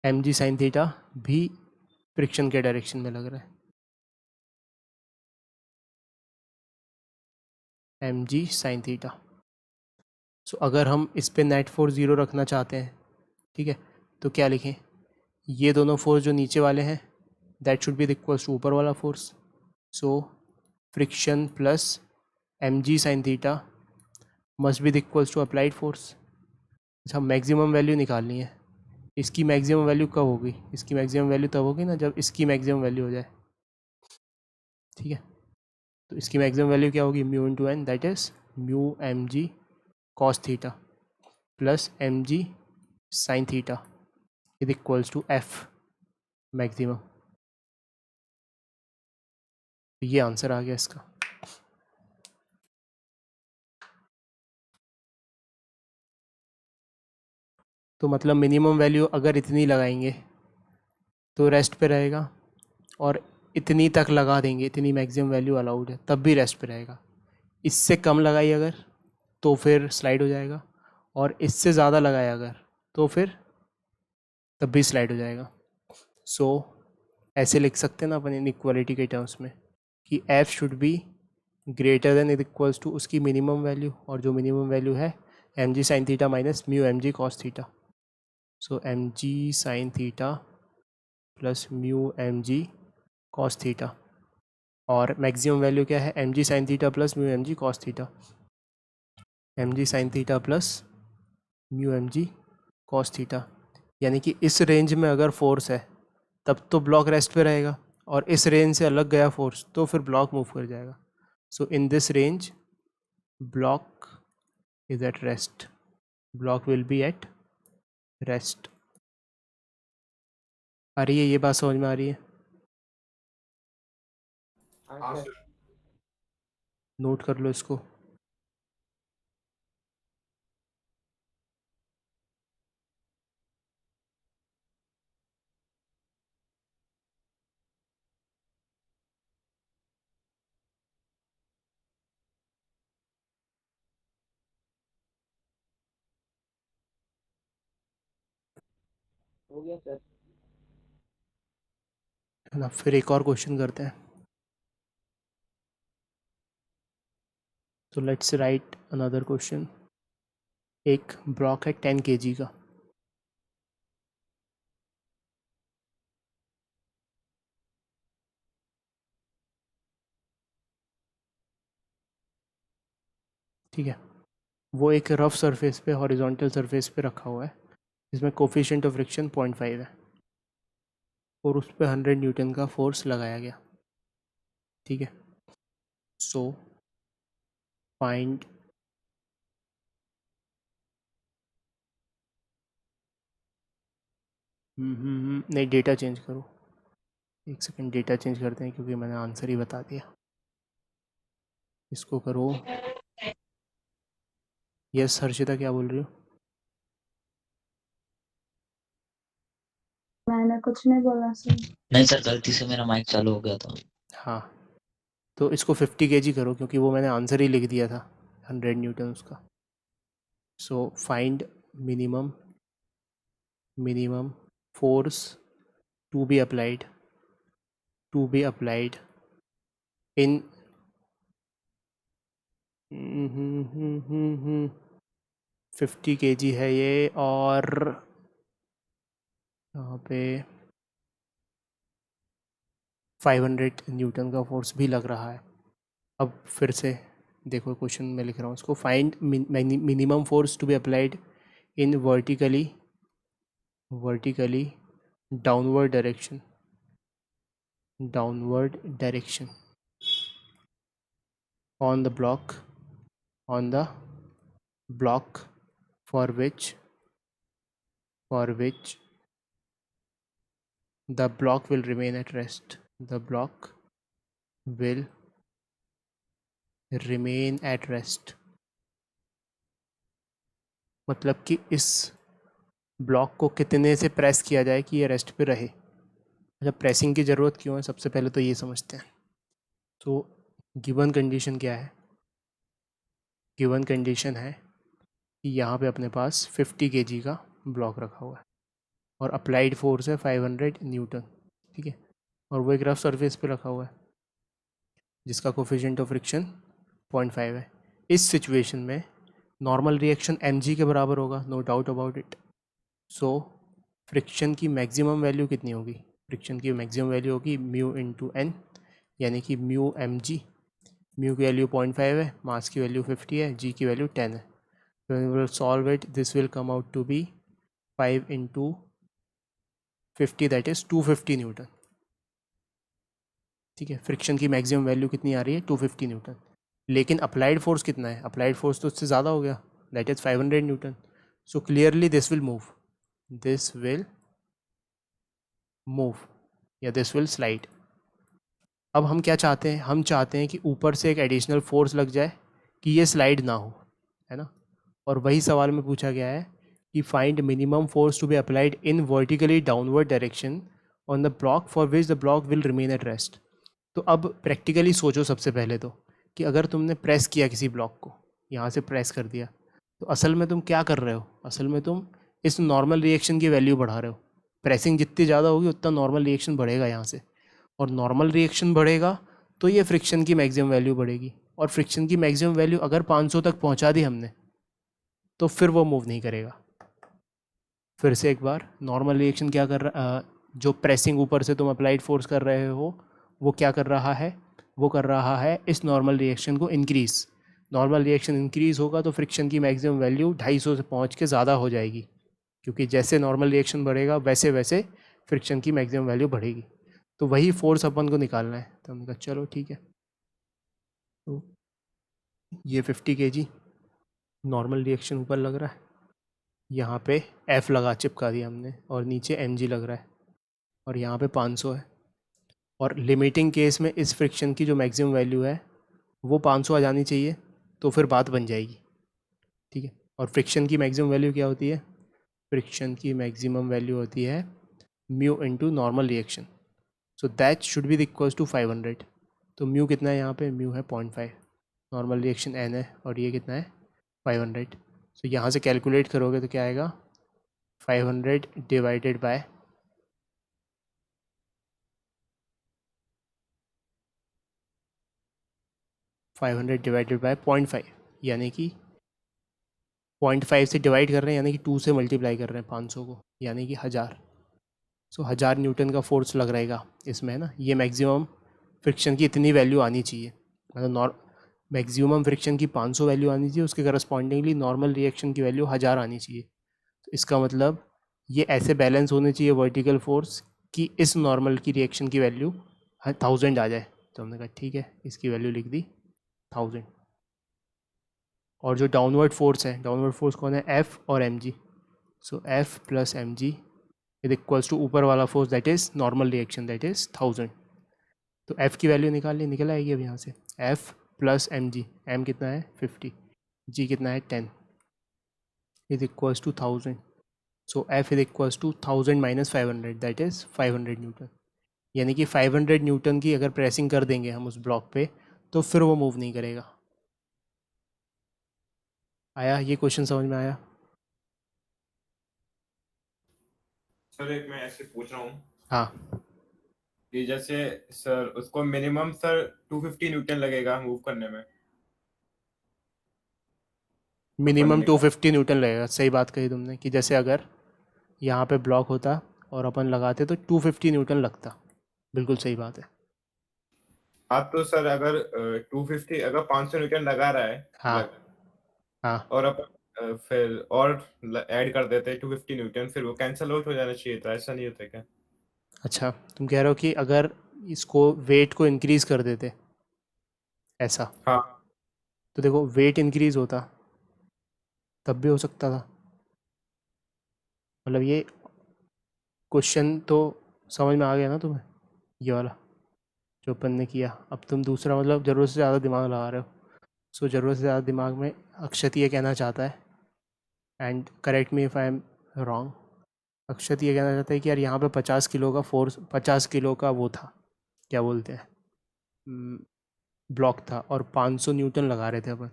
एम जी साइन थीटा भी फ्रिक्शन के डायरेक्शन में लग रहा है, एम जी साइन थीटा। सो अगर हम इस पे नेट फोर्स ज़ीरो रखना चाहते हैं, ठीक है, तो क्या लिखें? ये दोनों फोर्स जो नीचे वाले हैं that should be equals to ऊपर वाला force. So friction plus m g sine theta must be equals to applied force. अच्छा, मैक्सिमम वैल्यू निकालनी है। इसकी मैक्सिमम वैल्यू कब होगी? इसकी मैक्सिमम वैल्यू तब होगी ना जब इसकी मैक्सिमम वैल्यू हो जाए, ठीक है। तो इसकी मैक्सिमम वैल्यू क्या होगी? Mu into n, that is mu M g cos theta plus m g sine theta is equals to f maximum. तो ये आंसर आ गया इसका। तो मतलब मिनिमम वैल्यू अगर इतनी लगाएंगे तो रेस्ट पे रहेगा, और इतनी तक लगा देंगे, इतनी मैक्सिमम वैल्यू अलाउड है, तब भी रेस्ट पे रहेगा। इससे कम लगाई अगर तो फिर स्लाइड हो जाएगा, और इससे ज़्यादा लगाया अगर तो फिर तब भी स्लाइड हो जाएगा। सो ऐसे लिख सकते हैं ना अपन इन इक्वालिटी के टर्म्स में कि f should be greater than is equals to उसकी मिनिमम वैल्यू, और जो मिनिमम वैल्यू है m g sine theta minus mu M g cos theta. So m g sine theta plus mu M g cos theta, और maximum value क्या है? M g sine theta plus mu M g cos theta, m g sine theta plus mu M g cos theta. यानी कि इस range में अगर force है तब तो ब्लॉक रेस्ट पे रहेगा, और इस रेंज से अलग गया फोर्स तो फिर ब्लॉक मूव कर जाएगा। So in this range block is at rest, block will be at rest. आ रही है ये बात समझ में आ रही है? हाँ सर। नोट कर लो इसको। हो गया सर। है ना। फिर एक और क्वेश्चन करते हैं। तो लेट्स राइट अनदर क्वेश्चन। एक ब्लॉक है 10 kg का। ठीक है। वो एक रफ सरफेस पे, हॉरिजॉन्टल सरफेस पे रखा हुआ है, जिसमें कोफिशिएंट ऑफ फ्रिक्शन 0.5 है, और उस पर 100 न्यूटन का फोर्स लगाया गया। ठीक है। सो फाइंड नहीं, डेटा चेंज करो। एक सेकंड, डेटा चेंज करते हैं क्योंकि मैंने आंसर ही बता दिया। इसको करो। यस हर्षिता, क्या बोल रही हो? मैंने कुछ नहीं बोला सर। नहीं सर, गलती से मेरा माइक चालू हो गया था। हाँ, तो इसको 50 kg करो क्योंकि वो मैंने आंसर ही लिख दिया था, 100 न्यूटन उसका। So find minimum force to be applied in 50 kg है ये, और यहाँ पे 500 न्यूटन का फोर्स भी लग रहा है। अब फिर से देखो, क्वेश्चन में लिख रहा हूँ इसको। Find minimum force to be applied in vertically downward direction on the block for which the block will remain at rest. The block will remain at rest. मतलब कि इस ब्लॉक को कितने से प्रेस किया जाए कि ये रेस्ट पे रहे। अच्छा, प्रेसिंग की ज़रूरत क्यों है, सबसे पहले तो ये समझते हैं। तो गिवन कंडीशन क्या है? गिवन कंडीशन है कि यहाँ पे अपने पास 50 kg का ब्लॉक रखा हुआ है और अप्लाइड फोर्स है 500 न्यूटन। ठीक है। और वो एक रफ सरफेस पे रखा हुआ है जिसका कोफिशिएंट ऑफ फ्रिक्शन 0.5 है। इस सिचुएशन में नॉर्मल रिएक्शन mg के बराबर होगा, no doubt about it. So friction की मैक्सिमम वैल्यू कितनी होगी? फ्रिक्शन की मैक्सिमम वैल्यू होगी म्यू इंटू एन, यानी कि म्यू mg। म्यू की वैल्यू 0.5 है, मास की वैल्यू 50 है, जी की वैल्यू 10 है। When we will solve it, this will come out to be 5 into 50, that is 250 Newton. ठीक है। फ्रिक्शन की मैक्सिमम वैल्यू कितनी आ रही है? 250 न्यूटन। लेकिन अप्लाइड फोर्स कितना है? अप्लाइड फोर्स तो उससे ज़्यादा हो गया, that is 500 Newton. So clearly this will move या दिस विल स्लाइड। अब हम क्या चाहते हैं? हम चाहते हैं कि ऊपर से एक एडिशनल फोर्स लग जाए कि ये स्लाइड ना हो, है ना। और वही सवाल में पूछा गया है कि find minimum force to be applied in vertically downward direction on the block for which the block will remain at rest. तो अब प्रैक्टिकली सोचो सबसे पहले तो, कि अगर तुमने प्रेस किया किसी ब्लॉक को, यहाँ से प्रेस कर दिया, तो असल में तुम क्या कर रहे हो? असल में तुम इस नॉर्मल रिएक्शन की वैल्यू बढ़ा रहे हो। प्रेसिंग जितनी ज़्यादा होगी उतना नॉर्मल रिएक्शन बढ़ेगा यहाँ से, और नॉर्मल रिएक्शन बढ़ेगा तो ये फ्रिक्शन की मैक्सिमम वैल्यू बढ़ेगी। और फ्रिक्शन की मैक्सिमम वैल्यू अगर 500 तक पहुँचा दी हमने, तो फिर वो मूव नहीं करेगा। फिर से एक बार, नॉर्मल रिएक्शन क्या कर रहा, जो प्रेसिंग ऊपर से तुम अप्लाइड फोर्स कर रहे हो, वो क्या कर रहा है? वो कर रहा है इस नॉर्मल रिएक्शन को इंक्रीज़। नॉर्मल रिएक्शन इंक्रीज़ होगा तो फ्रिक्शन की मैक्सिमम वैल्यू 250 से पहुंच के ज़्यादा हो जाएगी, क्योंकि जैसे नॉर्मल रिएक्शन बढ़ेगा वैसे वैसे फ्रिक्शन की मैक्सिमम वैल्यू बढ़ेगी। तो वही फोर्स अपन को निकालना है। तो हमने कहा चलो ठीक है। तो ये 50 kg नॉर्मल रिएक्शन ऊपर लग रहा है, यहाँ पे F लगा चिपका दिया हमने, और नीचे mg लग रहा है, और यहाँ पे 500 है। और लिमिटिंग केस में इस फ्रिक्शन की जो मैक्सिमम वैल्यू है वो 500 आ जानी चाहिए, तो फिर बात बन जाएगी। ठीक है। और फ्रिक्शन की मैक्सिमम वैल्यू क्या होती है? फ्रिक्शन की मैक्सिमम वैल्यू होती है mu into normal reaction. So that should be equals to 500। तो म्यू कितना है यहाँ पे? म्यू है 0.5, नॉर्मल रिएक्शन n है, और ये कितना है? 500। सो यहाँ से कैलकुलेट करोगे तो क्या आएगा? 500 डिवाइडेड बाय 0.5, यानी कि 0.5 से डिवाइड कर रहे हैं, यानी कि 2 से मल्टीप्लाई कर रहे हैं 500 को, यानी कि 1000। सो 1000 न्यूटन का फोर्स लग रहेगा इसमें, है ना। ये मैक्सिमम फ्रिक्शन की इतनी वैल्यू आनी चाहिए, मतलब मैक्सिमम फ्रिक्शन की 500 वैल्यू आनी चाहिए, उसके करस्पॉन्डिंगली नॉर्मल रिएक्शन की वैल्यू 1000 आनी चाहिए। तो इसका मतलब ये ऐसे बैलेंस होने चाहिए वर्टिकल फोर्स कि इस नॉर्मल की रिएक्शन की वैल्यू 1000 आ जाए। तो हमने कहा ठीक है, इसकी वैल्यू लिख दी 1000। और जो डाउनवर्ड फोर्स है, डाउनवर्ड फोर्स कौन है, एफ और m g. So f plus m g is equals to ऊपर वाला force that is normal reaction that is 1000। तो एफ़ की वैल्यू निकल आएगी अब यहाँ से, f plus m g, m कितना है 50, जी कितना है 10, is equals to 1000। So f is equals to 1000 minus 500 that is 500 newton. यानी कि 500 न्यूटन की अगर प्रेसिंग कर देंगे हम उस ब्लॉक पे, तो फिर वो मूव नहीं करेगा। आया ये क्वेश्चन समझ में आया? सर एक मैं ऐसे पूछ रहा हूँ हाँ, कि जैसे सर उसको मिनिमम सर 250 न्यूटन लगेगा मूव करने में अपन मिनिमम ने कहा। 250 न्यूटन लगेगा। सही बात कही तुमने कि जैसे अगर यहाँ पे ब्लॉक होता और अपन लगाते तो 250 न्यूटन लगता। बिल्कुल सही बात है। हाँ तो सर अगर 250 अगर 500 न्यूटन लगा रहा है हाँ लग हाँ। और अपन फिर और ऐड कर देते हैं 250 न्यूटन, फिर वो कैंसल आउट हो जाना चाहिए था, ऐसा नहीं होता क्या? अच्छा, तुम कह रहे हो कि अगर इसको वेट को इंक्रीज़ कर देते ऐसा, हाँ तो देखो वेट इंक्रीज़ होता तब भी हो सकता था। मतलब ये क्वेश्चन तो समझ में आ गया ना तुम्हें, ये वाला जो अपन ने किया। अब तुम दूसरा मतलब ज़रूरत से ज़्यादा दिमाग लगा रहे हो। सो ज़रूरत से ज़्यादा दिमाग में अक्षत ये कहना चाहता है, and correct me if I am wrong, Akshat ये कहना चाहता है कि यार यहाँ पे 50 किलो का फोर्स, 50 किलो का वो था, क्या बोलते हैं, ब्लॉक था, और 500 न्यूटन लगा रहे थे अपन,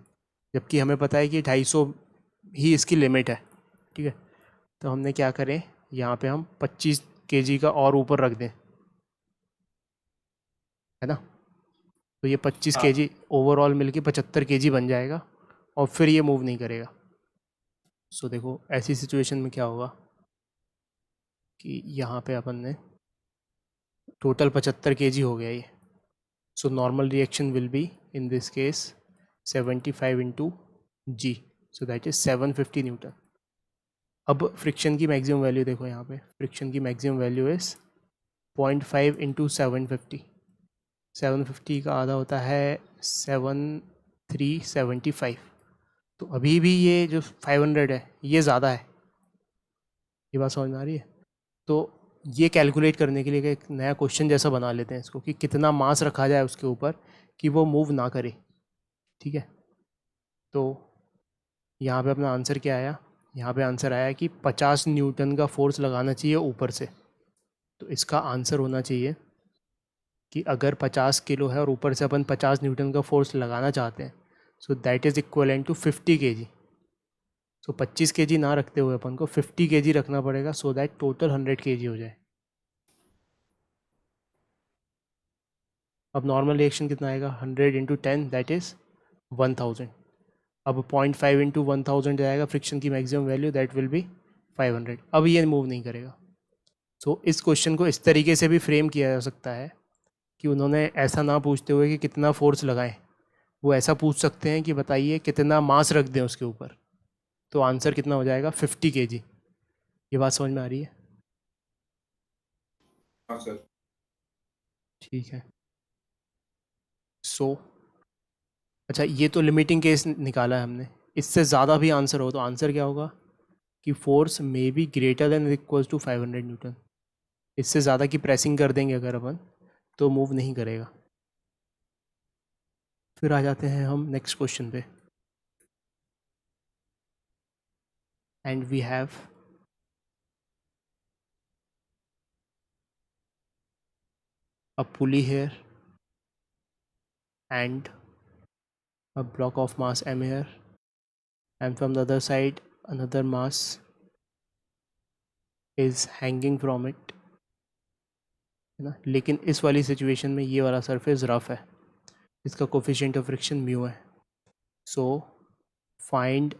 जबकि हमें पता है कि 250 ही इसकी लिमिट है। ठीक है, तो हमने क्या करें, यहाँ पे हम 25 केजी का और ऊपर रख दें, है ना। तो ये 25 हाँ केजी ओवरऑल मिलके 75 केजी बन जाएगा, और फिर ये मूव नहीं करेगा। सो देखो ऐसी सिचुएशन में क्या होगा कि यहाँ पे अपन ने टोटल 75 केजी हो गया ये। So normal reaction will be in this case 75 into g, so that is 750 newton. अब फ्रिक्शन की मैक्सिमम वैल्यू देखो, यहाँ पे फ्रिक्शन की मैक्सिमम वैल्यू इज़ 0.5 इंटू 750। 750 का आधा होता है 7375। तो अभी भी ये जो 500 है ये ज़्यादा है। ये बात समझ में आ रही है? तो ये कैलकुलेट करने के लिए एक नया क्वेश्चन जैसा बना लेते हैं इसको, कि कितना मास रखा जाए उसके ऊपर कि वो मूव ना करे। ठीक है, तो यहाँ पे अपना आंसर क्या आया, यहाँ पे आंसर आया कि 50 न्यूटन का फोर्स लगाना चाहिए ऊपर से। तो इसका आंसर होना चाहिए कि अगर 50 किलो है और ऊपर से अपन 50 न्यूटन का फोर्स लगाना चाहते हैं, so that is equivalent to 50 kg. So 25 kg ना रखते हुए अपन को 50 केजी रखना पड़ेगा, सो दैट टोटल 100 केजी हो जाए। अब नॉर्मल रिएक्शन कितना आएगा, 100 इंटू 10 दैट इज़ 1000। अब 0.5 इंटू 1000 जाएगा फ्रिक्शन की maximum value, that will B 500। अब ये मूव नहीं करेगा। सो इस क्वेश्चन को इस तरीके से भी फ्रेम किया जा सकता है कि उन्होंने ऐसा ना पूछते हुए कि कितना फोर्स लगाएं, वो ऐसा पूछ सकते हैं कि बताइए कितना मास रख दें उसके ऊपर। तो आंसर कितना हो जाएगा, 50 केजी। ये बात समझ में आ रही है? हाँ सर। ठीक है। सो अच्छा, ये तो लिमिटिंग केस निकाला है हमने। इससे ज़्यादा भी आंसर हो तो आंसर क्या होगा कि force may be greater than equals to 500 newton. इससे ज़्यादा की प्रेसिंग कर देंगे अगर अपन, तो मूव नहीं करेगा। फिर आ जाते हैं हम नेक्स्ट क्वेश्चन पे, and we have a pulley here and a block of mass m here, and from the other side another mass is hanging from it, है ना। लेकिन इस वाली सिचुएशन में ये वाला सरफेस रफ है, इसका कोफिशिएंट ऑफ फ्रिक्शन म्यू है। So find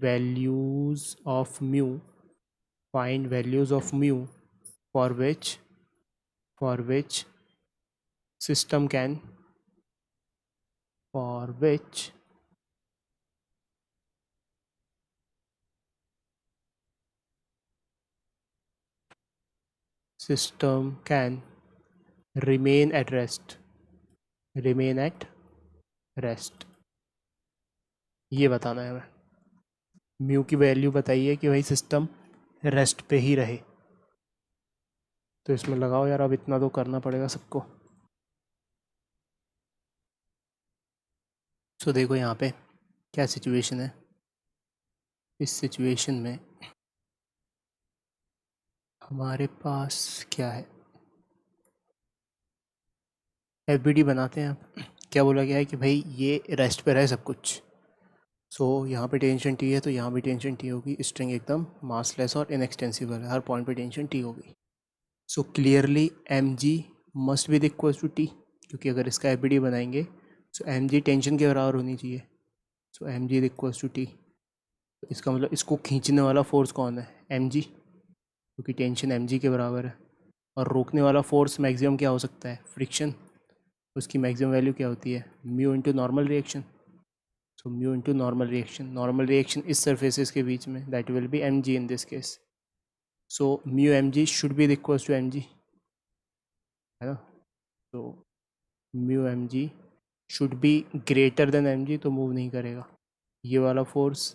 values of mu, find values of mu for which system can, for which system can remain at rest, remain at rest। ये बताना है हमें। म्यू की वैल्यू बताइए कि भाई सिस्टम रेस्ट पे ही रहे। तो इसमें लगाओ यार, अब इतना तो करना पड़ेगा सबको। सो देखो यहाँ पे क्या सिचुएशन है। इस सिचुएशन में हमारे पास क्या है, एफबीडी बनाते हैं। अब क्या बोला गया है कि भाई ये रेस्ट पे रहे सब कुछ। सो यहाँ पे टेंशन टी है तो यहाँ भी टेंशन टी होगी। स्ट्रिंग एकदम मासलेस और इनएक्सटेंसिबल है, हर पॉइंट पे टेंशन टी होगी। So clearly m g must be equal to t, क्योंकि अगर इसका एफबीडी बनाएंगे सो एम जी टेंशन के बराबर होनी चाहिए। So m g equal to t, तो इसका मतलब इसको खींचने वाला फोर्स कौन है, एम जी, क्योंकि टेंशन एम जी के बराबर है। और रोकने वाला फोर्स मैक्सिमम क्या हो सकता है, फ्रिक्शन। उसकी मैक्सिमम वैल्यू क्या होती है, mu into normal reaction. So mu into normal reaction इस सरफेसेस के बीच में, that will be m g in this case. So mu M g should be equal to m g, है ना। तो mu M g should be greater than m g, तो move नहीं करेगा। ये वाला फोर्स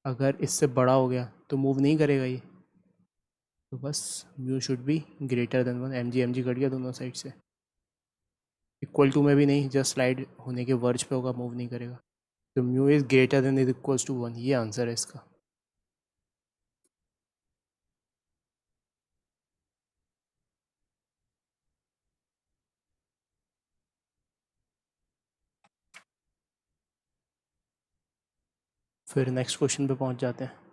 अगर इससे बड़ा हो गया तो मूव नहीं करेगा ये। तो बस mu should be greater than 1, m g cut गया दोनों साइड से। इक्वल टू में भी नहीं, जस्ट स्लाइड होने के वर्ज पे होगा, मूव नहीं करेगा। तो mu is greater than is equals to 1, ये आंसर है इसका। फिर नेक्स्ट क्वेश्चन पे पहुंच जाते हैं।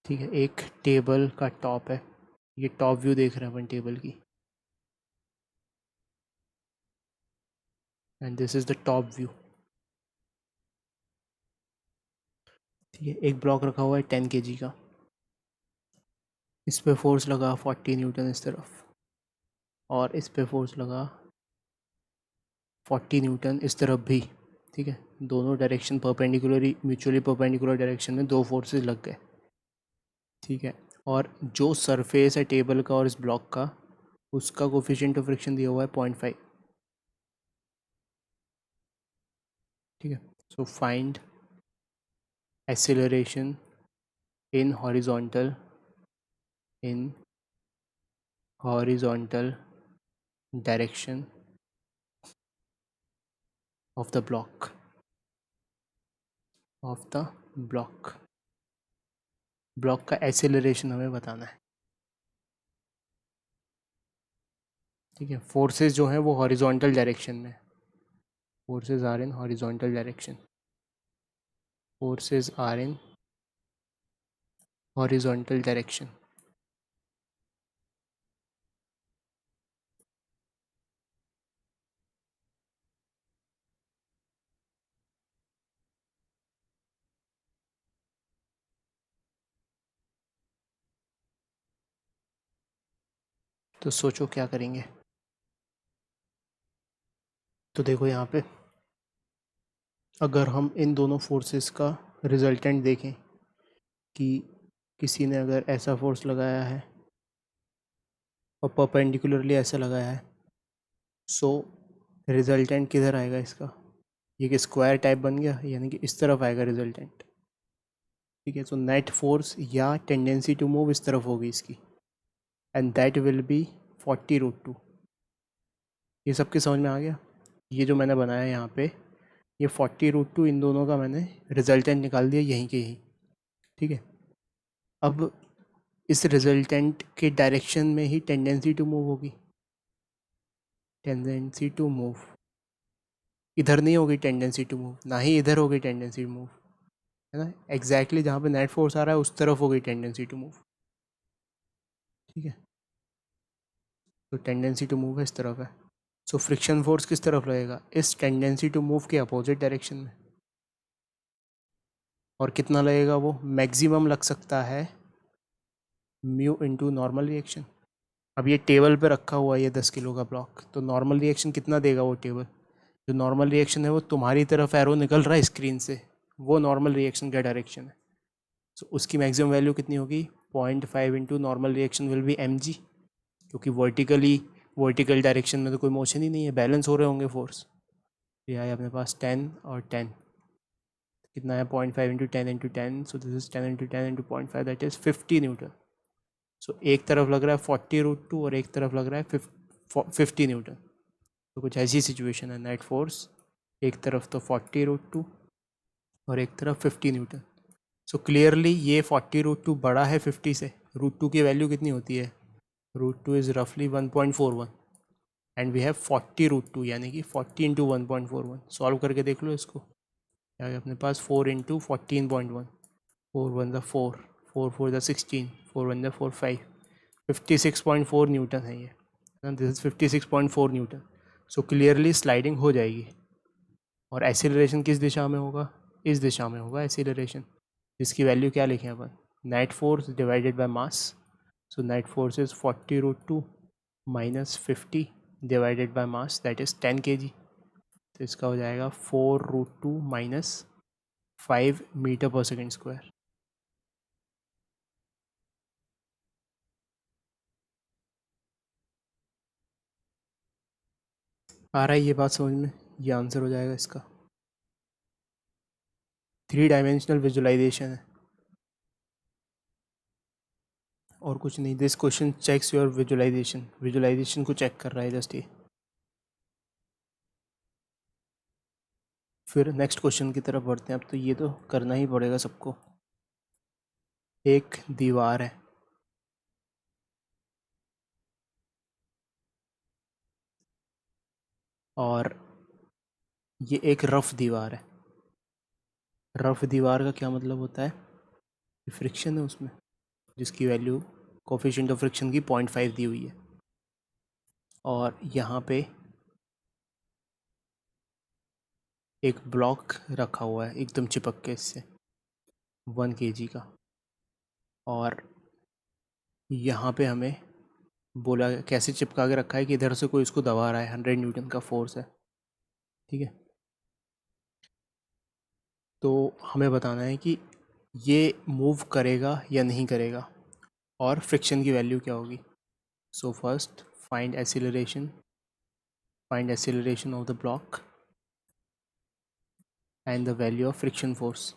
ठीक है, एक टेबल का टॉप है, ये टॉप व्यू देख रहे हैं अपन टेबल की, and this is the top view. ठीक है, एक ब्लॉक रखा हुआ है 10 kg का, इस पे फोर्स लगा 40 न्यूटन इस तरफ, और इस पे फोर्स लगा 40 न्यूटन इस तरफ भी। ठीक है, दोनों direction perpendicularly, mutually perpendicular direction में दो फोर्सेस लग गए। ठीक है, और जो सरफेस है टेबल का और इस ब्लॉक का, उसका कोफिशिएंट ऑफ फ्रिक्शन दिया हुआ है 0.5। ठीक है, so find acceleration in horizontal direction of the block, block का एक्सेलरेशन हमें बताना है। ठीक है, फोर्सेस जो हैं वो हॉरिजॉन्टल डायरेक्शन में, forces are in horizontal direction, forces are in horizontal direction. तो सोचो क्या करेंगे। तो देखो यहाँ पे अगर हम इन दोनों फोर्सेस का रिजल्टेंट देखें कि किसी ने अगर ऐसा फोर्स लगाया है और परपेंडिकुलरली ऐसा लगाया है, सो रिजल्टेंट किधर आएगा इसका, ये कि स्क्वायर टाइप बन गया, यानी कि इस तरफ आएगा रिजल्टेंट। ठीक है, सो नेट फोर्स या टेंडेंसी टू मूव इस तरफ होगी इसकी, एंड दैट विल बी 40√2। ये सबके समझ में आ गया। ये जो मैंने बनाया यहाँ पे, ये 40√2 इन दोनों का मैंने रिजल्टेंट निकाल दिया यहीं के यहीं। ठीक है, अब इस रिजल्टेंट के डायरेक्शन में ही टेंडेंसी टू मूव होगी, टेंडेंसी टू मूव। इधर नहीं होगी टेंडेंसी टू मूव, ना ही इधर होगी टेंडेंसी टू मूव, है ना। एग्जैक्टली जहाँ पे नेट फोर्स आ रहा है उस तरफ होगी टेंडेंसी टू मूव, ठीक है। तो टेंडेंसी टू मूव इस तरफ है। सो फ्रिक्शन फोर्स किस तरफ लगेगा, इस टेंडेंसी टू मूव के अपोजिट डायरेक्शन में। और कितना लगेगा वो, मैक्सिमम लग सकता है म्यू इंटू नॉर्मल रिएक्शन। अब ये टेबल पे रखा हुआ है ये 10 किलो का ब्लॉक, तो नॉर्मल रिएक्शन कितना देगा वो टेबल। जो नॉर्मल रिएक्शन है वो तुम्हारी तरफ एरो निकल रहा है स्क्रीन से, वो नॉर्मल रिएक्शन का डायरेक्शन है। सो उसकी मैक्सिमम वैल्यू कितनी होगी, 0.5 into normal reaction will B mg, क्योंकि वर्टिकल डायरेक्शन में तो कोई मोशन ही नहीं है, बैलेंस हो रहे होंगे फोर्स। ये है अपने पास 10 और 10, कितना है 0.5 into 10 into 10, so this is 10 into 10 into 0.5, that is 50 newton. सो एक तरफ लग रहा है 40√2 और एक तरफ लग रहा है 50 न्यूटन। तो कुछ ऐसी सिचुएशन है, नेट फोर्स एक तरफ तो 40√2 और एक तरफ 50 न्यूटन। सो क्लियरली ये 40√2 बड़ा है 50 से। √2 की वैल्यू कितनी होती है, √2 इज़ रफली 1.41 एंड वी हैव 40√2, यानी कि 40 इंटू 1.41। सॉल्व करके देख लो इसको, क्या है अपने पास 4 इंटू 14.1, 4 1 4, 4 4 16, 4 1 4 5, 56.4 न्यूटन है ये, this is 56.4 Newton. So clearly sliding हो जाएगी। और एसिलरेशन किस दिशा में होगा, इस दिशा में होगा एसिलरेशन, जिसकी वैल्यू क्या लिखें अपन, net force divided by mass. So net force is 40√2 minus 50 divided by mass, that is 10 kg। तो इसका हो जाएगा 4√2 minus 5 metre per second square. आ रहा है ये बात समझ में, ये आंसर हो जाएगा इसका। 3 डायमेंशनल विजुअलाइजेशन है और कुछ नहीं। This question checks your visualisation को चेक कर रहा है जस्ट ये। फिर नेक्स्ट क्वेश्चन की तरफ बढ़ते हैं। अब तो ये तो करना ही पड़ेगा सबको। एक दीवार है, और ये एक रफ दीवार है। रफ दीवार का क्या मतलब होता है, फ्रिक्शन है उसमें, जिसकी वैल्यू कोफिशिएंट ऑफ फ्रिक्शन की 0.5 दी हुई है। और यहाँ पे एक ब्लॉक रखा हुआ है एकदम चिपक के इससे 1 kg का, और यहाँ पे हमें बोला कैसे चिपका के रखा है कि इधर से कोई इसको दबा रहा है, 100 न्यूटन का फोर्स है, ठीक है। तो हमें बताना है कि ये मूव करेगा या नहीं करेगा, और फ्रिक्शन की वैल्यू क्या होगी। So first find acceleration of the block and the value of friction force.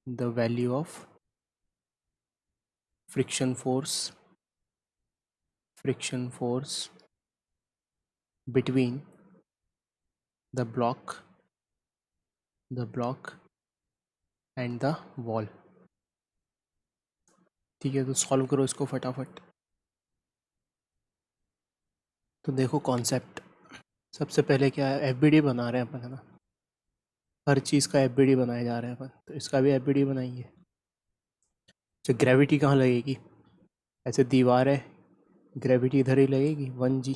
The value of friction force between the block and the wall. ठीक है, तो सॉल्व करो इसको फटाफट। तो देखो कॉन्सेप्ट, सबसे पहले क्या है, एफबीडी बना रहे हैं अपन, है ना। हर चीज़ का एफबीडी बनाया जा रहा है अपन, तो इसका भी एफबीडी बनाएंगे। तो ग्रेविटी कहाँ लगेगी, ऐसे दीवार है, ग्रेविटी इधर ही लगेगी 1g,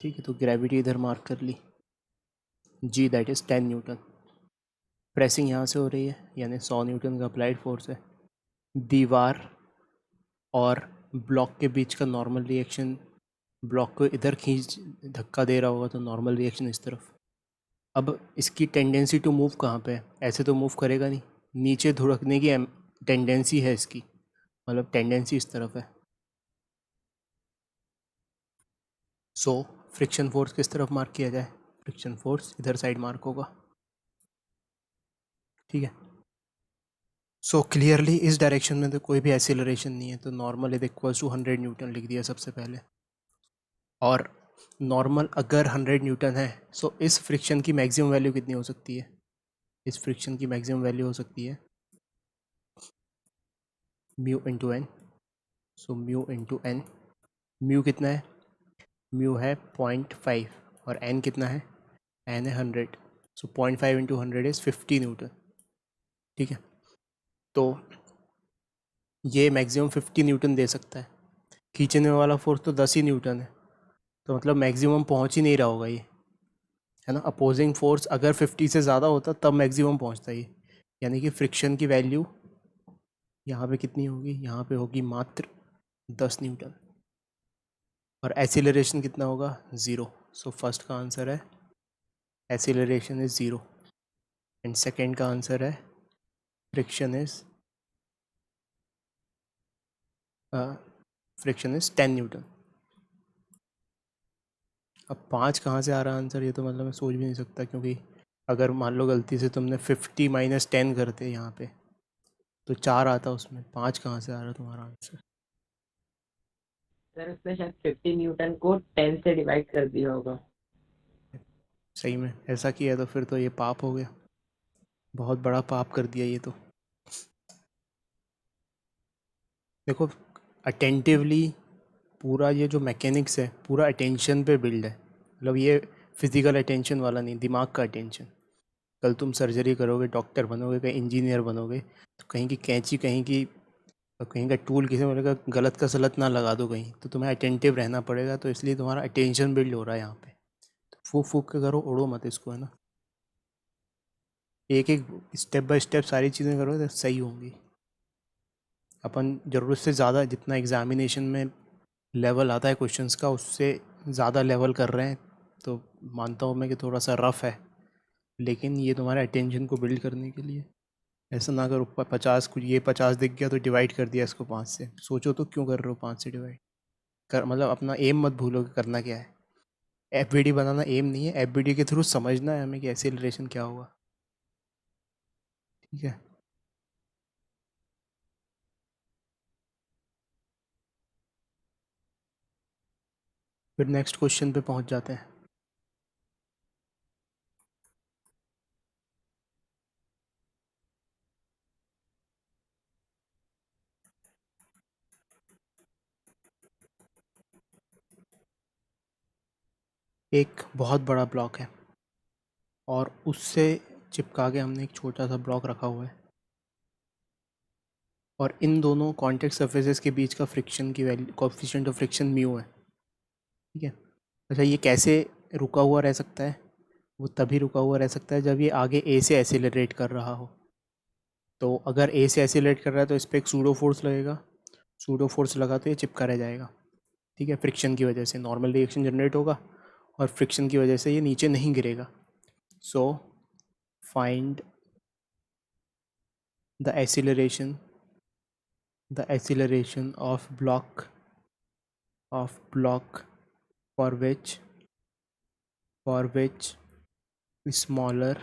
ठीक है। तो ग्रेविटी इधर मार्क कर ली, g that is 10 Newton. Pressing यहाँ से हो रही है, यानी 100 न्यूटन का अप्लाइड फोर्स है। दीवार और ब्लॉक के बीच का नॉर्मल रिएक्शन, ब्लॉक को इधर खींच धक्का दे रहा होगा तो नॉर्मल रिएक्शन इस तरफ। अब इसकी टेंडेंसी टू मूव कहाँ पे है, ऐसे तो मूव करेगा नहीं, नीचे धुड़कने की टेंडेंसी है इसकी, मतलब टेंडेंसी इस तरफ है। सो फ्रिक्शन फोर्स किस तरफ मार्क किया जाए, फ्रिक्शन फोर्स इधर साइड मार्क होगा, ठीक है। सो क्लियरली इस डायरेक्शन में तो कोई भी एक्सीलरेशन नहीं है, तो normal is equals to 100 newton लिख दिया सबसे पहले। और नॉर्मल अगर 100 न्यूटन है, सो इस फ्रिक्शन की मैक्सिमम वैल्यू कितनी हो सकती है, इस फ्रिक्शन की मैक्सिमम वैल्यू हो सकती है mu into n, so mu into n, mu कितना है, म्यू है 0.5 और एन कितना है, एन है 100, सो 0.5 इंटू 100 इज़ 50 न्यूटन। ठीक है, तो ये मैक्सिमम 50 न्यूटन दे सकता है, खींचने वाला फोर्स तो 10 ही न्यूटन है, तो मतलब मैक्सिमम पहुंच ही नहीं रहा होगा ये, है ना। अपोजिंग फोर्स अगर 50 से ज़्यादा होता तब मैक्सिमम पहुंचता ये, यानी कि फ्रिक्शन की वैल्यू यहाँ पे कितनी होगी, यहाँ पे होगी मात्र 10 न्यूटन, और एसिलरेशन कितना होगा, 0। सो फर्स्ट का आंसर है एसिलरेशन इज़ 0, एंड सेकेंड का आंसर है फ्रिक्शन इज़ 10 न्यूटन। अब 5 कहाँ से आ रहा आंसर, ये तो मतलब मैं सोच भी नहीं सकता, क्योंकि अगर मान लो गलती से तुमने 50 माइनस 10 करते यहाँ पे तो 4 आता उसमें, 5 कहाँ से आ रहा तुम्हारा आंसर। सर उसने शायद 50 न्यूटन को 10 से डिवाइड कर दिया होगा। सही में ऐसा किया तो फिर तो ये पाप हो गया, बहुत बड़ा पाप कर दिया ये तो। देखो अटेंटिवली पूरा ये जो मैकेनिक्स है पूरा अटेंशन पे बिल्ड है, मतलब ये फिज़िकल अटेंशन वाला नहीं, दिमाग का अटेंशन। कल तुम सर्जरी करोगे, डॉक्टर बनोगे, कहीं इंजीनियर बनोगे, तो कहीं की कैंची, कहीं का टूल किसी में का गलत का सलत ना लगा दो कहीं, तो तुम्हें अटेंटिव रहना पड़ेगा, तो इसलिए तुम्हारा अटेंशन बिल्ड हो रहा है यहाँ पे। तो फूक फूक के करो, उड़ो मत इसको, है ना। एक एक स्टेप बाय स्टेप सारी चीज़ें करो तो सही होंगी। अपन ज़रूरत से ज़्यादा जितना एग्ज़ामिनेशन में लेवल आता है क्वेश्चंस का उससे ज़्यादा लेवल कर रहे हैं, तो मानता हूँ मैं कि थोड़ा सा रफ है, लेकिन ये तुम्हारे अटेंशन को बिल्ड करने के लिए। ऐसा ना करो 50 कुछ, ये 50 दिख गया तो डिवाइड कर दिया इसको 5 से, सोचो तो क्यों कर रहे हो 5 से डिवाइड कर, मतलब अपना एम मत भूलो कि करना क्या है। एफबीडी बनाना एम नहीं है, एफबीडी के थ्रू समझना है हमें कि एक्सेलरेशन क्या होगा। ठीक है, फिर नेक्स्ट क्वेश्चन पे पहुंच जाते हैं। एक बहुत बड़ा ब्लॉक है और उससे चिपका के हमने एक छोटा सा ब्लॉक रखा हुआ है, और इन दोनों कॉन्टैक्ट सरफेसेस के बीच का फ्रिक्शन की value, coefficient of friction mu है। ठीक है, अच्छा ये कैसे रुका हुआ रह सकता है, वो तभी रुका हुआ रह सकता है जब ये आगे ए से एसिलरेट कर रहा हो। तो अगर ए से एसिलरेट कर रहा है तो इस पर एक सूडो फोर्स लगेगा, सूडो फोर्स लगा तो ये चिपका रह जाएगा। ठीक है, फ्रिक्शन की वजह से नॉर्मल रिएक्शन जनरेट होगा और फ्रिक्शन की वजह से ये नीचे नहीं गिरेगा। सो find the acceleration of block for which smaller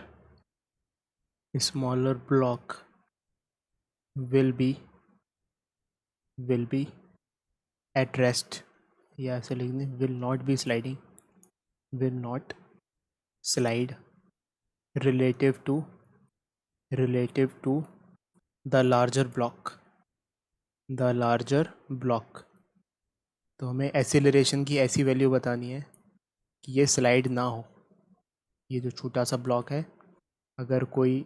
block will be at rest, या ऐसे लिखने will not slide relative to the larger block। तो हमें एक्सीलरेशन की ऐसी वैल्यू बतानी है कि ये स्लाइड ना हो। ये जो छोटा सा ब्लॉक है, अगर कोई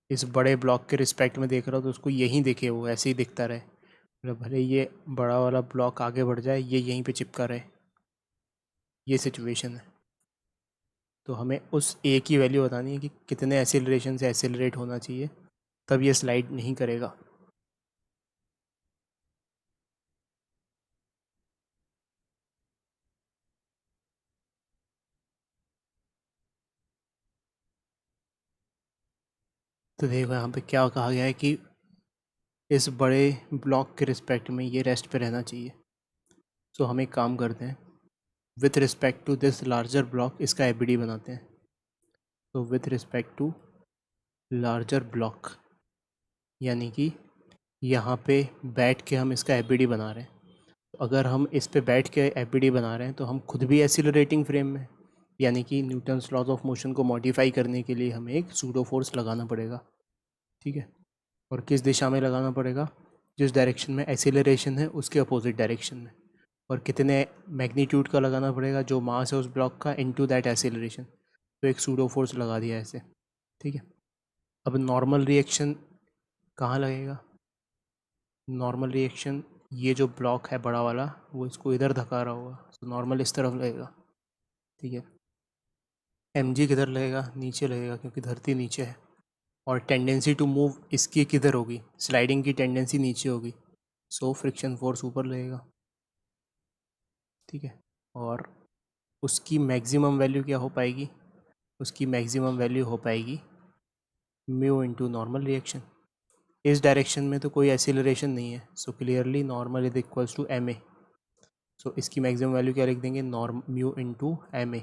इस बड़े ब्लॉक के रिस्पेक्ट में देख रहा हो तो उसको यहीं दिखे, वो ऐसे ही दिखता रहे, मतलब भले ये बड़ा वाला ब्लॉक आगे बढ़ जाए ये यहीं पे चिपका रहे, ये सिचुएशन है। तो हमें उस ए की वैल्यू बतानी है कि कितने एक्सीलरेशन से एक्सीलरेट होना चाहिए तब ये स्लाइड नहीं करेगा। तो देखो यहाँ पे क्या कहा गया है कि इस बड़े ब्लॉक के रिस्पेक्ट में ये रेस्ट पे रहना चाहिए। सो हम एक काम करते हैं, with respect to this larger block इसका एबीडी बनाते हैं। तो with respect to larger block, यानी कि यहाँ पे बैठ के हम इसका एबीडी बना रहे हैं। तो अगर हम इस पे बैठ के एबीडी बना रहे हैं तो हम खुद भी एक्सीलरेटिंग फ्रेम में, यानी कि न्यूटन्स लॉज ऑफ मोशन को मॉडिफाई करने के लिए हमें एक सूडो फोर्स लगाना पड़ेगा। ठीक है, और किस दिशा में लगाना पड़ेगा, जिस डायरेक्शन में एक्सेलरेशन है उसके अपोजिट डायरेक्शन में, और कितने मैग्नीट्यूड का लगाना पड़ेगा, जो मास है उस ब्लॉक का, इनटू दैट एक्सेलरेशन। तो एक सूडो फोर्स लगा दिया ऐसे, ठीक है। अब नॉर्मल रिएक्शन कहाँ लगेगा? नॉर्मल रिएक्शन ये जो ब्लॉक है बड़ा वाला, वो इसको इधर धका रहा होगा, तो नॉर्मल इस तरफ लगेगा, ठीक है। mg किधर लगेगा? नीचे लगेगा, क्योंकि धरती नीचे है, और टेंडेंसी टू मूव इसकी किधर होगी? स्लाइडिंग की टेंडेंसी नीचे होगी, सो फ्रिक्शन फोर्स ऊपर लगेगा, ठीक है। और उसकी मैक्सिमम वैल्यू क्या हो पाएगी? उसकी मैक्सिमम वैल्यू हो पाएगी म्यू इंटू नॉर्मल रिएक्शन। इस डायरेक्शन में तो कोई एक्सीलरेशन नहीं है, so clearly normal is equals to m a. So इसकी मैक्सिमम वैल्यू क्या लिख देंगे? म्यू इंटू एम ए,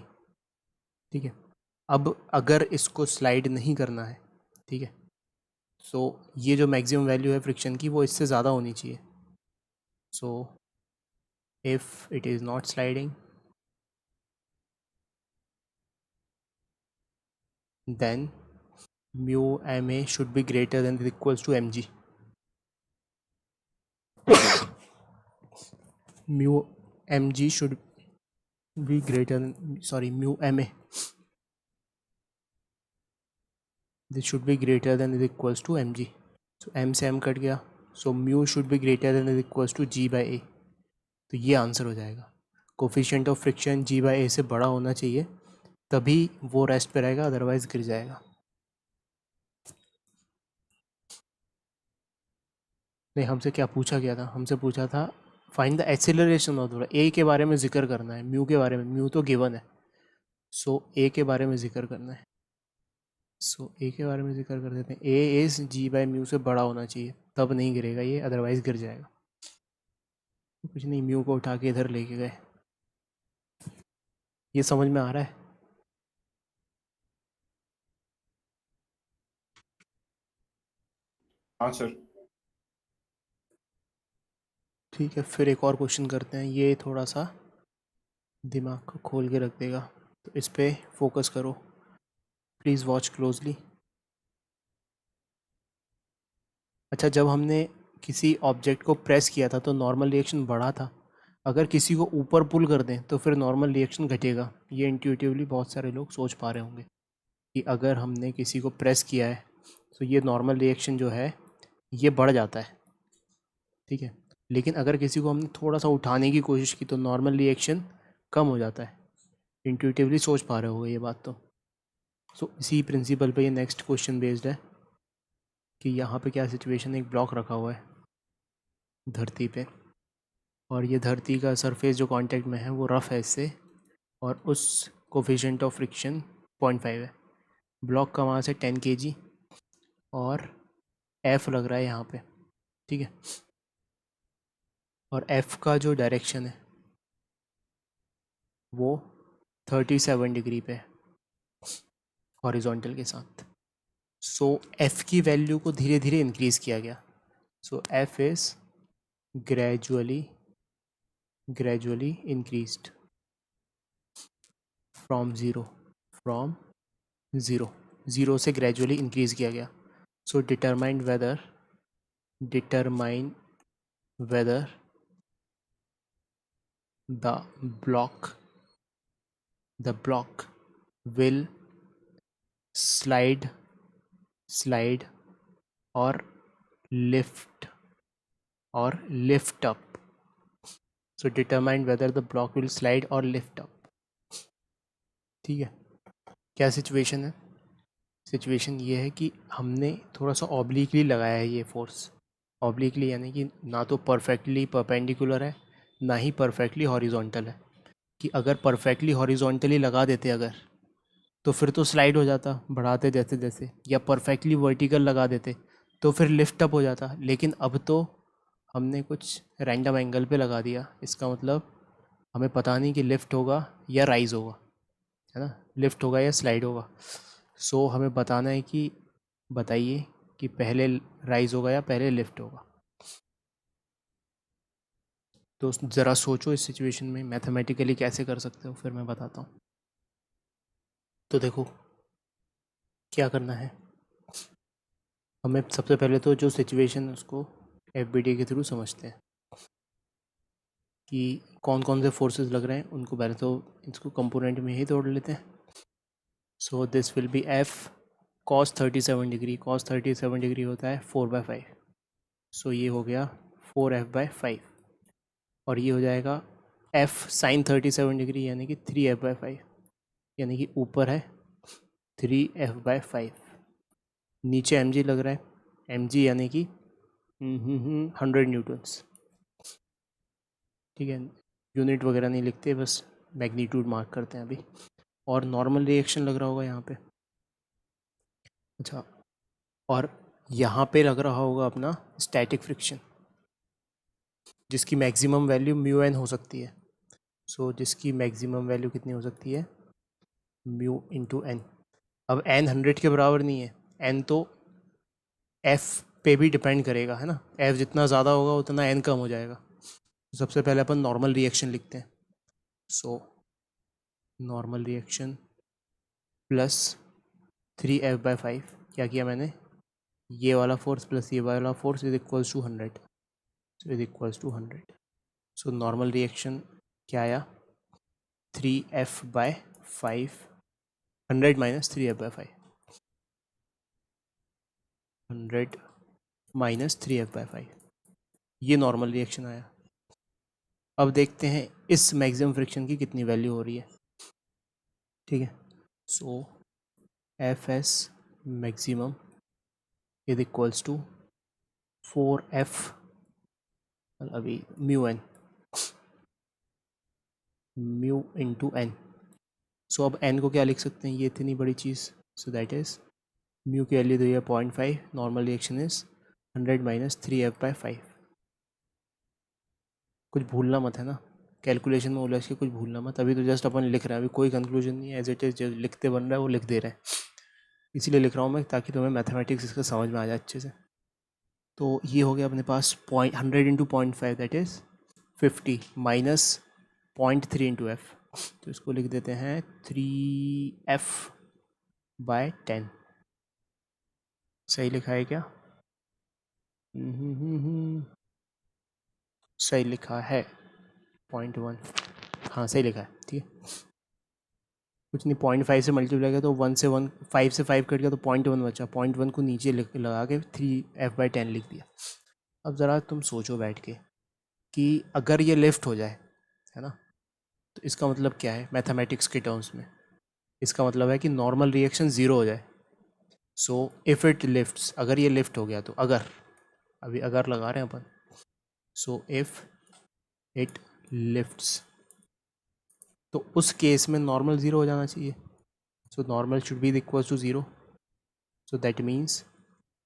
ठीक है। अब अगर इसको स्लाइड नहीं करना है, ठीक है, सो ये जो मैक्सिमम वैल्यू है फ्रिक्शन की, वो इससे ज़्यादा होनी चाहिए। सो if it is not sliding, then mu ma should be greater than or equals to mg. Mu mg should be greater than, sorry, mu ma, this should be greater than or equals to mg. So m से m cut गया, so mu should be greater than or equals to g by a. तो ये answer हो जाएगा। Coefficient of friction g by a से बड़ा होना चाहिए, तभी वो रेस्ट पे रहेगा, अदरवाइज गिर जाएगा। नहीं, हमसे क्या पूछा गया था? हमसे पूछा था find the acceleration of the, a के बारे में जिक्र करना है, म्यू के बारे में, म्यू तो गिवन है, सो ए के बारे में जिक्र करना है। सो ए के बारे में जिक्र कर देते हैं। ए इज जी बाय म्यू से बड़ा होना चाहिए, तब नहीं गिरेगा ये, अदरवाइज गिर जाएगा। कुछ नहीं, म्यू को उठा के इधर लेके गए। ये समझ में आ रहा है? हाँ सर। ठीक है, फिर एक और क्वेश्चन करते हैं, ये थोड़ा सा दिमाग को खोल के रख देगा, तो इस पर फोकस करो, प्लीज़ वॉच क्लोजली। अच्छा, जब हमने किसी ऑब्जेक्ट को प्रेस किया था तो नॉर्मल रिएक्शन बढ़ा था, अगर किसी को ऊपर पुल कर दें तो फिर नॉर्मल रिएक्शन घटेगा। ये इंट्यूटिवली बहुत सारे लोग सोच पा रहे होंगे कि अगर हमने किसी को प्रेस किया है तो ये नॉर्मल रिएक्शन जो है ये बढ़ जाता है, ठीक है। लेकिन अगर किसी को हमने थोड़ा सा उठाने की कोशिश की तो नॉर्मल रिएक्शन कम हो जाता है। इंट्यूटिवली सोच पा रहे होगे ये बात तो। सो इसी प्रिंसिपल पे ये नेक्स्ट क्वेश्चन बेस्ड है कि यहाँ पे क्या सिचुएशन है, एक ब्लॉक रखा हुआ है धरती पे, और ये धरती का सरफेस जो कांटेक्ट में है वो रफ़ है इससे, और उस कोफिशिएंट ऑफ फ्रिक्शन 0.5 है। ब्लॉक का वहाँ से 10 kg और F लग रहा है यहाँ पे, ठीक है। और F का जो डायरेक्शन है वो 37 डिग्री पे है हॉरिजॉन्टल के साथ। सो F की वैल्यू को धीरे धीरे इंक्रीज़ किया गया। सो F is gradually increased from zero से ग्रेजुअली इंक्रीज़ किया गया। सो determine whether the block will slide or lift up. So determine whether the block will slide or lift up. ठीक है, क्या सिचुएशन है? सिचुएशन ये है कि हमने थोड़ा सा ऑब्लिकली लगाया है ये फोर्स। ऑब्लिकली यानी कि ना तो परफेक्टली परपेंडिकुलर है, ना ही परफेक्टली हॉरिजॉन्टल है। कि अगर परफेक्टली हॉरिजॉन्टली लगा देते अगर, तो फिर तो स्लाइड हो जाता बढ़ाते जैसे जैसे, या परफेक्टली वर्टिकल लगा देते तो फिर लिफ्ट अप हो जाता। लेकिन अब तो हमने कुछ रैंडम एंगल पे लगा दिया, इसका मतलब हमें पता नहीं कि लिफ्ट होगा या राइज़ होगा, है ना, लिफ्ट होगा या स्लाइड होगा। सो हमें बताना है कि बताइए कि पहले राइज़ होगा या पहले लिफ्ट होगा। तो ज़रा सोचो इस सिचुएशन में मैथमेटिकली कैसे कर सकते हो, फिर मैं बताता हूँ। तो देखो क्या करना है, हमें सबसे पहले तो जो सिचुएशन है उसको FBD के थ्रू समझते हैं कि कौन कौन से फोर्सेस लग रहे हैं उनको पहले तो इसको कंपोनेंट में ही तोड़ लेते हैं. सो this will B F cos 37 degree. cos 37 degree होता है 4/5. सो ये हो गया 4F/5 और ये हो जाएगा F sin 37 डिग्री यानी कि 3F/5 यानी कि ऊपर है 3F/5. नीचे mg लग रहा है. mg यानी कि 100 न्यूटन्स. ठीक है, यूनिट वगैरह नहीं लिखते, बस मैग्नीट्यूड मार्क करते हैं अभी. और नॉर्मल रिएक्शन लग रहा होगा यहाँ पे. अच्छा, और यहाँ पे लग रहा होगा अपना स्टैटिक फ्रिक्शन जिसकी मैक्सिमम वैल्यू म्यू एन हो सकती है. सो जिसकी मैक्सिमम वैल्यू कितनी हो सकती है, म्यू इंटू एन. अब एन 100 के बराबर नहीं है, एन तो एफ पे भी डिपेंड करेगा, है ना. एफ जितना ज़्यादा होगा उतना एन कम हो जाएगा. सबसे पहले अपन नॉर्मल रिएक्शन लिखते हैं. सो नॉर्मल रिएक्शन प्लस 3F/5. क्या किया मैंने, ये वाला फोर्स प्लस ये वाला force is equals to 100. So is equals to 100. So normal reaction क्या आया, 3F/5. 100 minus 3F/5. 100 minus 3F/5. ये नॉर्मल रिएक्शन आया. अब देखते हैं इस मैक्सिमम फ्रिक्शन की कितनी वैल्यू हो रही है. ठीक है, so Fs maximum is equals to 4F अभी mu n, mu into n. So अब एन को क्या लिख सकते हैं, ये इतनी बड़ी चीज़. सो दैट इज़ म्यू की वैल्यू दी है 0.5. Normal reaction is 100 minus 3F/5. कुछ भूलना मत, है ना. कैलकुलेशन में उलझ के कुछ भूलना मत. अभी तो जस्ट अपन लिख रहे हैं, अभी कोई कंक्लूजन नहीं है. एज इट इज़ जो लिखते बन रहा है वो लिख दे रहे हैं. इसीलिए लिख रहा हूँ मैं ताकि तुम्हें मैथमेटिक्स इसका समझ में आ जाए अच्छे से. तो ये हो गया अपने पास 100 into 0.5 that is 50 minus 0.3 into F. तो इसको लिख देते हैं 3F/10. सही लिखा है क्या, सही लिखा है 0.1. हाँ सही लिखा है. ठीक है, कुछ नहीं, 0.5 से मल्टीप्लाई किया तो 1 से 1, 5 से 5 कट गया तो 0.1 बचा. 0.1 को नीचे लगा के 3F/10 लिख दिया. अब ज़रा तुम सोचो बैठ के कि अगर ये लिफ्ट हो जाए, है ना, तो इसका मतलब क्या है मैथमेटिक्स के टर्म्स में. इसका मतलब है कि नॉर्मल रिएक्शन ज़ीरो हो जाए. सो इफ़ इट लिफ्ट्स, अगर ये लिफ्ट हो गया तो, अगर, अभी अगर लगा रहे हैं अपन. सो इफ़ इट लिफ्ट्स, तो उस केस में नॉर्मल ज़ीरो हो जाना चाहिए. So normal should be equal to zero. So that means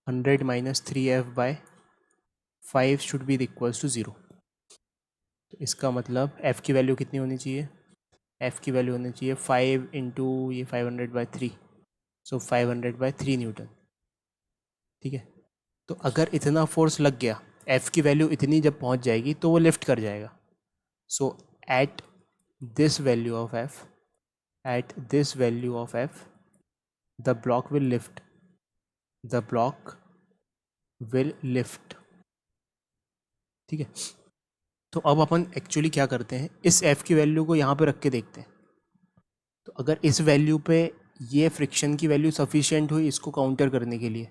100 minus 3F/5 should be equals to zero. तो इसका मतलब F की वैल्यू कितनी होनी चाहिए, F की वैल्यू होनी चाहिए 5 इंटू ये 500/3. सो 500/3 न्यूटन. ठीक है, तो अगर इतना फोर्स लग गया, F की वैल्यू इतनी जब पहुंच जाएगी तो वो लिफ्ट कर जाएगा. So at this value of F, at this value of F, the block will lift. The block will lift. ठीक है, तो अब अपन एक्चुअली क्या करते हैं, इस F की वैल्यू को यहाँ पे रख के देखते हैं. तो अगर इस वैल्यू पे ये फ्रिक्शन की वैल्यू सफिशिएंट हुई इसको काउंटर करने के लिए,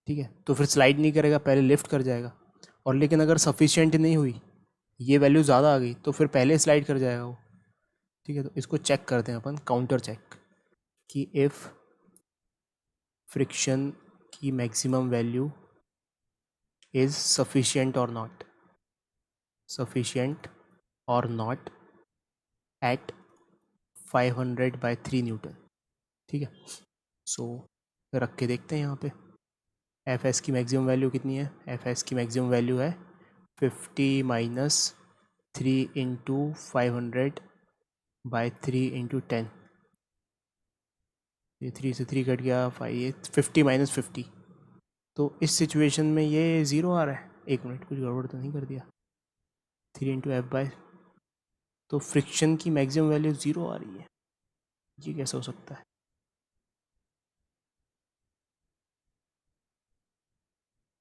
ठीक है, तो फिर स्लाइड नहीं करेगा, पहले लिफ्ट कर जाएगा. और लेकिन अगर सफिशिएंट नहीं हुई, ये वैल्यू ज़्यादा आ गई, तो फिर पहले स्लाइड कर जाएगा वो. ठीक है, तो इसको चेक करते हैं अपन, काउंटर चेक, कि इफ़ फ्रिक्शन की मैक्सिमम वैल्यू इज सफिशिएंट और नॉट, सफिशिएंट और नॉट एट 500/3 न्यूटन. ठीक है, सो रख के देखते हैं यहाँ पे एफ एस की मैक्सिमम वैल्यू कितनी है. एफ एस की मैक्सिमम वैल्यू है 50 माइनस 3 इंटू 500/3 इंटू 10. ये 3 से 3 कट गया, 5, ये 50 माइनस 50. तो इस सिचुएशन में ये ज़ीरो आ रहा है. एक मिनट, कुछ गड़बड़ तो नहीं कर दिया. 3 इंटू F/, तो फ्रिक्शन की मैक्सिमम वैल्यू ज़ीरो आ रही है. ये कैसे हो सकता है.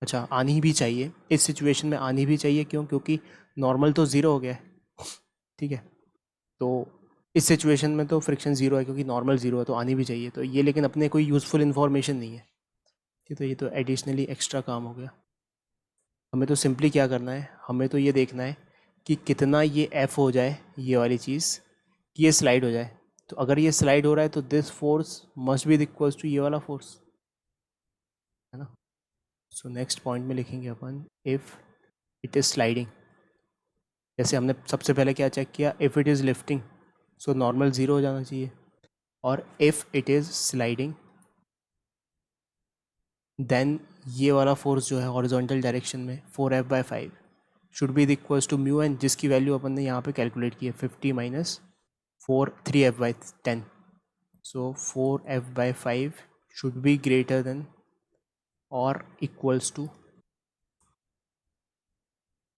अच्छा, आनी भी चाहिए इस सिचुएशन में, आनी भी चाहिए। क्यों? क्योंकि नॉर्मल तो ज़ीरो हो गया है, ठीक है। तो इस सिचुएशन में तो फ्रिक्शन ज़ीरो है क्योंकि नॉर्मल ज़ीरो है, तो आनी भी चाहिए। तो ये लेकिन अपने कोई यूज़फुल इन्फॉर्मेशन नहीं है, ठीक है। तो ये तो एडिशनली एक्स्ट्रा काम हो गया। हमें तो सिंपली क्या करना है, हमें तो ये देखना है कि कितना ये एफ हो जाए, ये वाली चीज़, कि ये स्लाइड हो जाए। तो अगर ये स्लाइड हो रहा है तो this force must be equals to ये वाला फोर्स, है ना। सो नेक्स्ट पॉइंट में लिखेंगे अपन, इफ़ इट इज़ स्लाइडिंग। जैसे हमने सबसे पहले क्या चेक किया, if it is lifting so normal zero हो जाना चाहिए, और if it is sliding then ये वाला फोर्स जो है हॉरिजॉन्टल डायरेक्शन में 4F/5 should be equals to mu N, जिसकी वैल्यू अपन ने यहाँ पे कैलकुलेट की है 50 माइनस 3F/10। सो 4F/5 should be greater than और equals to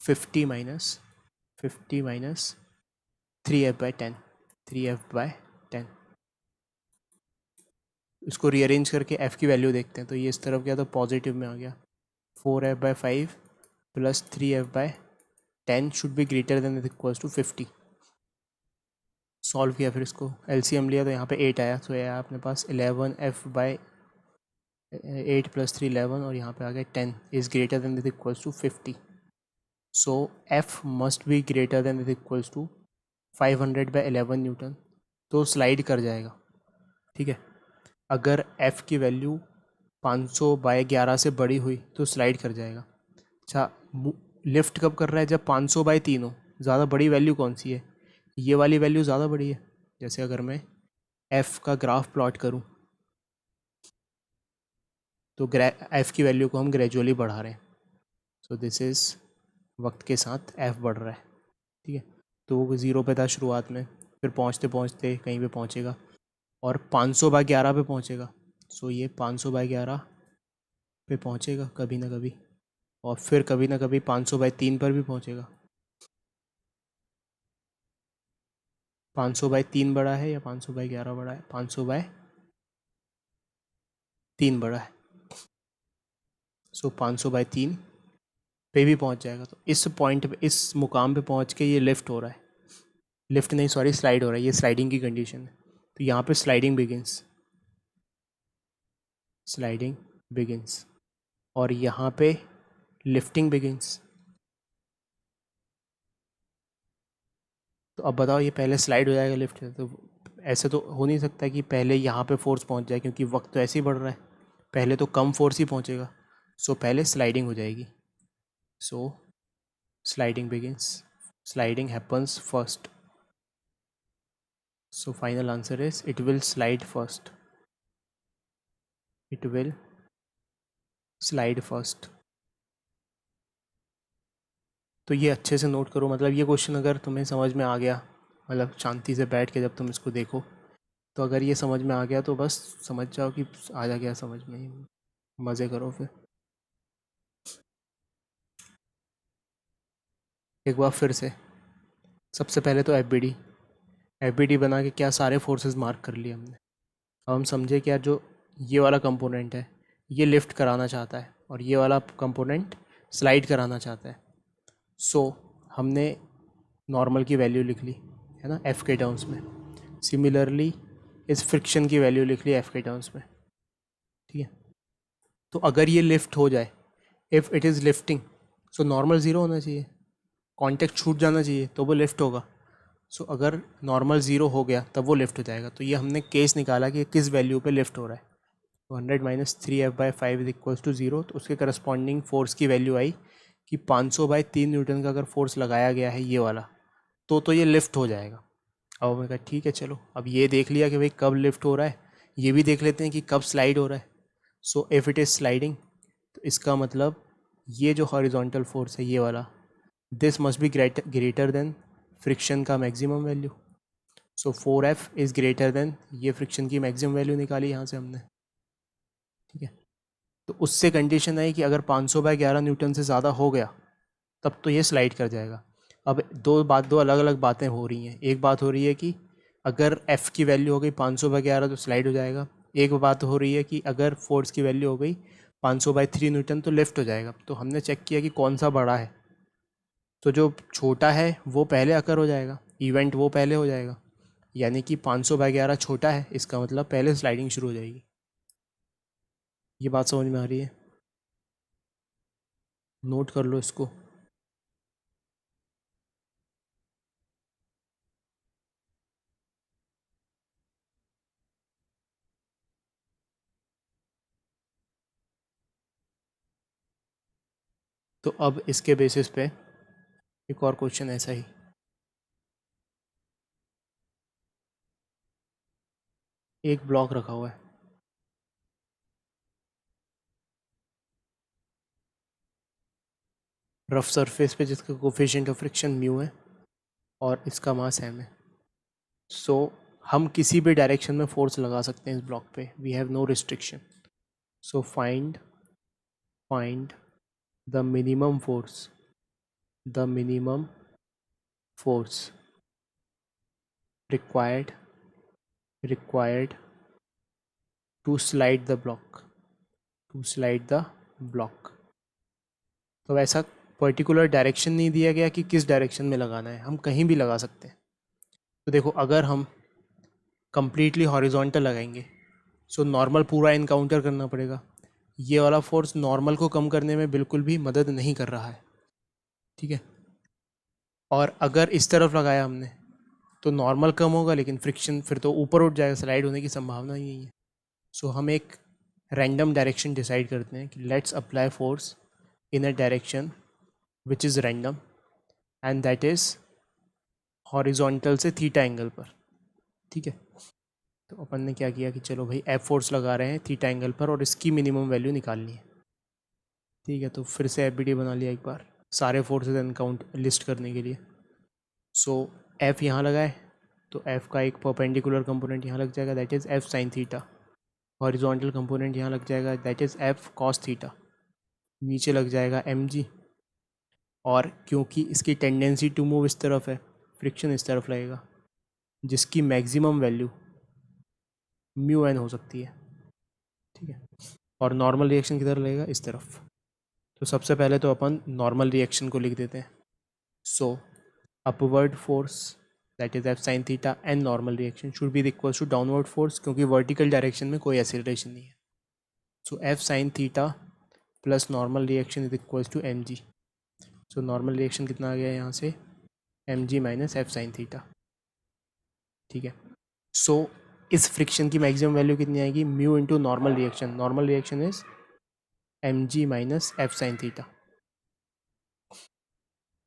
50 minus 3F/10, 3F/10। इसको रीअरेंज करके f की वैल्यू देखते हैं। तो ये इस तरफ गया तो पॉजिटिव में आ गया, 4F/5 plus 3F/10 should be greater than equals to 50। Solve किया, फिर इसको LCM लिया तो यहाँ पे 8 आया। तो ये आया अपने पास 11F/8 प्लस 3 11, और यहाँ पे आ गया 10 is greater than equals to 50। So F must be greater than equals to 500/11 newton, तो स्लाइड कर जाएगा, ठीक है। अगर F की वैल्यू 500/11 से बड़ी हुई तो स्लाइड कर जाएगा। अच्छा, लिफ्ट कब कर रहा है? जब 500/3 हो। ज़्यादा बड़ी वैल्यू कौन सी है? ये वाली वैल्यू ज़्यादा बड़ी है। जैसे अगर मैं F का ग्राफ प्लॉट करूं तो F की वैल्यू को हम ग्रेजुअली बढ़ा रहे हैं। सो दिस इज़ वक्त के साथ F बढ़ रहा है, ठीक है। तो वो 0 पे था शुरुआत में, फिर पहुंचते पहुंचते कहीं पे पहुंचेगा और 500/11 पे पहुंचेगा। सो ये 500/11 पे पहुंचेगा कभी ना कभी, और फिर कभी ना कभी 500/3 पर भी पहुंचेगा। 500/3 बड़ा है या 500/11 बड़ा है? 500/3 बड़ा है। सो 500/3 पे भी पहुंच जाएगा। तो इस पॉइंट पे, इस मुकाम पे पहुंच के ये लिफ्ट हो रहा है, लिफ्ट नहीं सॉरी स्लाइड हो रहा है। ये स्लाइडिंग की कंडीशन है। तो यहाँ पे स्लाइडिंग बिगिंस और यहाँ पे लिफ्टिंग बिगिंस। तो अब बताओ, ये पहले स्लाइड हो जाएगा लिफ्ट? तो ऐसे तो हो नहीं सकता कि पहले यहाँ पे फोर्स पहुँच जाए, क्योंकि वक्त तो ऐसे ही बढ़ रहा है। पहले तो कम फोर्स ही पहुँचेगा। सो पहले स्लाइडिंग हो जाएगी। So sliding begins, sliding happens first. So final answer is it will slide first. It will slide first. तो ये अच्छे से नोट करो। मतलब ये क्वेश्चन अगर तुम्हें समझ में आ गया, मतलब शांति से बैठ के जब तुम इसको देखो, तो अगर ये समझ में आ गया तो बस समझ जाओ कि आ जा गया समझ में, मज़े करो। फिर एक बार फिर से, सबसे पहले तो एफ बी डी बना के क्या सारे फोर्सेस मार्क कर लिए हमने। अब हम समझे कि यार जो ये वाला कंपोनेंट है ये लिफ्ट कराना चाहता है और ये वाला कंपोनेंट स्लाइड कराना चाहता है। सो हमने नॉर्मल की वैल्यू लिख ली, है ना, एफ़ के टर्म्स में। सिमिलरली इस फ्रिक्शन की वैल्यू लिख ली एफ़ के टर्म्स में, ठीक है। तो अगर ये लिफ्ट हो जाए, if it is lifting, so normal zero होना चाहिए, कांटेक्ट छूट जाना चाहिए, तो वो लिफ्ट होगा। सो अगर नॉर्मल ज़ीरो हो गया तब वो लिफ्ट हो जाएगा। तो ये हमने केस निकाला कि किस वैल्यू पे लिफ्ट हो रहा है। तो 100 minus 3F/5 is equals to 0। तो उसके करस्पॉन्डिंग फोर्स की वैल्यू आई कि 500/3 न्यूटन का अगर फोर्स लगाया गया है ये वाला, तो ये लिफ्ट हो जाएगा। अब मैंने कहा ठीक है चलो, अब ये देख लिया कि भाई कब लिफ्ट हो रहा है, ये भी देख लेते हैं कि कब स्लाइड हो रहा है। सो इफ़ इट इज़ स्लाइडिंग, तो इसका मतलब ये जो हॉरिजॉन्टल फोर्स है ये वाला, this must be greater than friction का maximum value. So 4F is greater than, ये फ्रिक्शन की मैक्सिमम वैल्यू निकाली यहाँ से हमने, ठीक है। तो उससे कंडीशन आई कि अगर 500/11 न्यूटन से ज़्यादा हो गया तब तो ये स्लाइड कर जाएगा। अब दो अलग अलग बातें हो रही हैं। एक बात हो रही है कि अगर F की वैल्यू हो गई 500/11 तो स्लाइड हो जाएगा। एक बात हो रही है कि अगर फोर्स की वैल्यू हो गई 500/3 न्यूटन तो लेफ्ट हो जाएगा। तो हमने चेक किया कि कौन सा बड़ा है, तो जो छोटा है वो पहले अकर हो जाएगा, इवेंट वो पहले हो जाएगा, यानी कि 500/11 छोटा है, इसका मतलब पहले स्लाइडिंग शुरू हो जाएगी। ये बात समझ में आ रही है? नोट कर लो इसको। तो अब इसके बेसिस पे एक और क्वेश्चन ऐसा ही, एक ब्लॉक रखा हुआ है, रफ सरफेस पे, जिसका कोफिशिएंट ऑफ फ्रिक्शन म्यू है और इसका मास m है। सो हम किसी भी डायरेक्शन में फोर्स लगा सकते हैं इस ब्लॉक पे, we have no restriction. So find the minimum force required to slide the block, तो वैसा पर्टिकुलर डायरेक्शन नहीं दिया गया कि किस डायरेक्शन में लगाना है, हम कहीं भी लगा सकते हैं। तो देखो, अगर हम कंप्लीटली हॉरिजॉन्टल लगाएंगे सो नॉर्मल पूरा इनकाउंटर करना पड़ेगा। ये वाला फोर्स नॉर्मल को कम करने में बिल्कुल भी मदद नहीं कर रहा है, ठीक है। और अगर इस तरफ लगाया हमने तो नॉर्मल कम होगा, लेकिन फ्रिक्शन फिर तो ऊपर उठ जाएगा, स्लाइड होने की संभावना ही नहीं है। सो हम एक रैंडम डायरेक्शन डिसाइड करते हैं कि let's apply force in a direction which is random and that is horizontal से थीटा एंगल पर, ठीक है। तो अपन ने क्या किया कि चलो भाई एफ फोर्स लगा रहे हैं थीटा एंगल पर और इसकी मिनिमम वैल्यू निकालनी है, ठीक है। तो फिर से एफ बना लिया एक बार सारे फोर्सेज एनकाउंट लिस्ट करने के लिए। सो एफ यहाँ लगाए तो एफ का एक परपेंडिकुलर कंपोनेंट यहाँ लग जाएगा, that is F sine theta. Horizontal component यहाँ लग जाएगा, that is F cos theta. नीचे लग जाएगा एम जी, और क्योंकि इसकी टेंडेंसी टू मूव इस तरफ है, फ्रिक्शन इस तरफ लगेगा, जिसकी मैक्सिमम वैल्यू म्यू एन हो सकती है, ठीक है। और नॉर्मल रिएक्शन किधर लगेगा, इस तरफ। तो सबसे पहले तो अपन नॉर्मल रिएक्शन को लिख देते हैं। So upward force that is f sine theta and normal reaction should be equal to downward force, क्योंकि वर्टिकल डायरेक्शन में कोई एक्सीलरेशन नहीं है। So f sine theta plus normal reaction is equal to m g. So normal reaction कितना आ गया यहाँ से, एम जी माइनस एफ साइन थीटा, ठीक है। सो इस फ्रिक्शन की मैक्सिमम वैल्यू कितनी आएगी, mu into normal reaction is M ji minus F sine theta,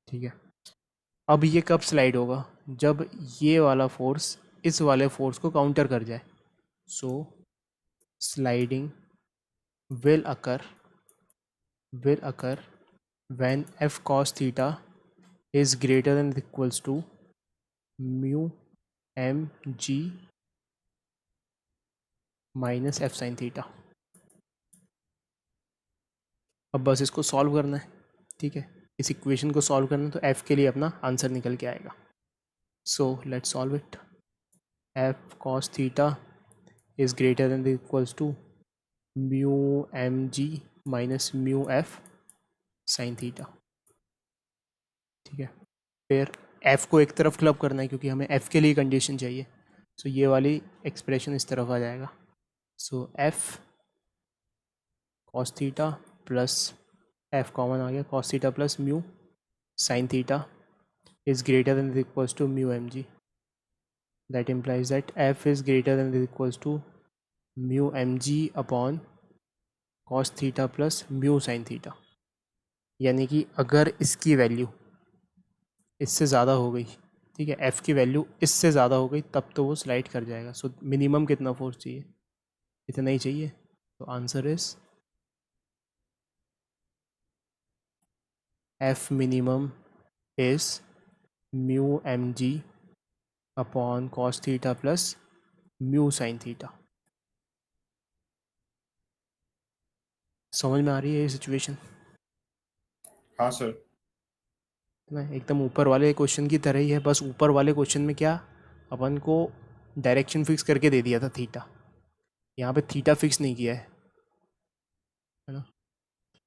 ठीक है। अब ये कब स्लाइड होगा, जब ये वाला फोर्स इस वाले फोर्स को काउंटर कर जाए। सो sliding will occur when f cos theta is greater than or equals to mu m g minus F sine theta. अब बस इसको सॉल्व करना है, ठीक है। इस इक्वेशन को सॉल्व करना है तो f के लिए अपना आंसर निकल के आएगा। So let's solve it. f cos theta is greater than or equals to mu M ji minus mu F sine theta, ठीक है। फिर f को एक तरफ क्लब करना है क्योंकि हमें f के लिए कंडीशन चाहिए। सो ये वाली एक्सप्रेशन इस तरफ आ जाएगा। So f cos theta plus f common आ गया, cos theta plus mu sine theta is greater than equals to mu M g. That implies that f is greater than equals to mu M G upon cos theta plus mu sine theta. यानी कि अगर इसकी value इससे ज़्यादा हो गई, ठीक है, f की वैल्यू इससे ज़्यादा हो गई, तब तो वो स्लाइड कर जाएगा। सो मिनिमम कितना फोर्स चाहिए, इतना ही चाहिए। तो answer is f minimum is mu M G upon cos theta plus mu sine theta. समझ में आ रही है ये सिचुएशन हाँ सर। ना? एकदम ऊपर वाले क्वेश्चन की तरह ही है, बस ऊपर वाले क्वेश्चन में क्या अपन को डायरेक्शन फिक्स करके दे दिया था थीटा, यहाँ पे थीटा फिक्स नहीं किया है ना।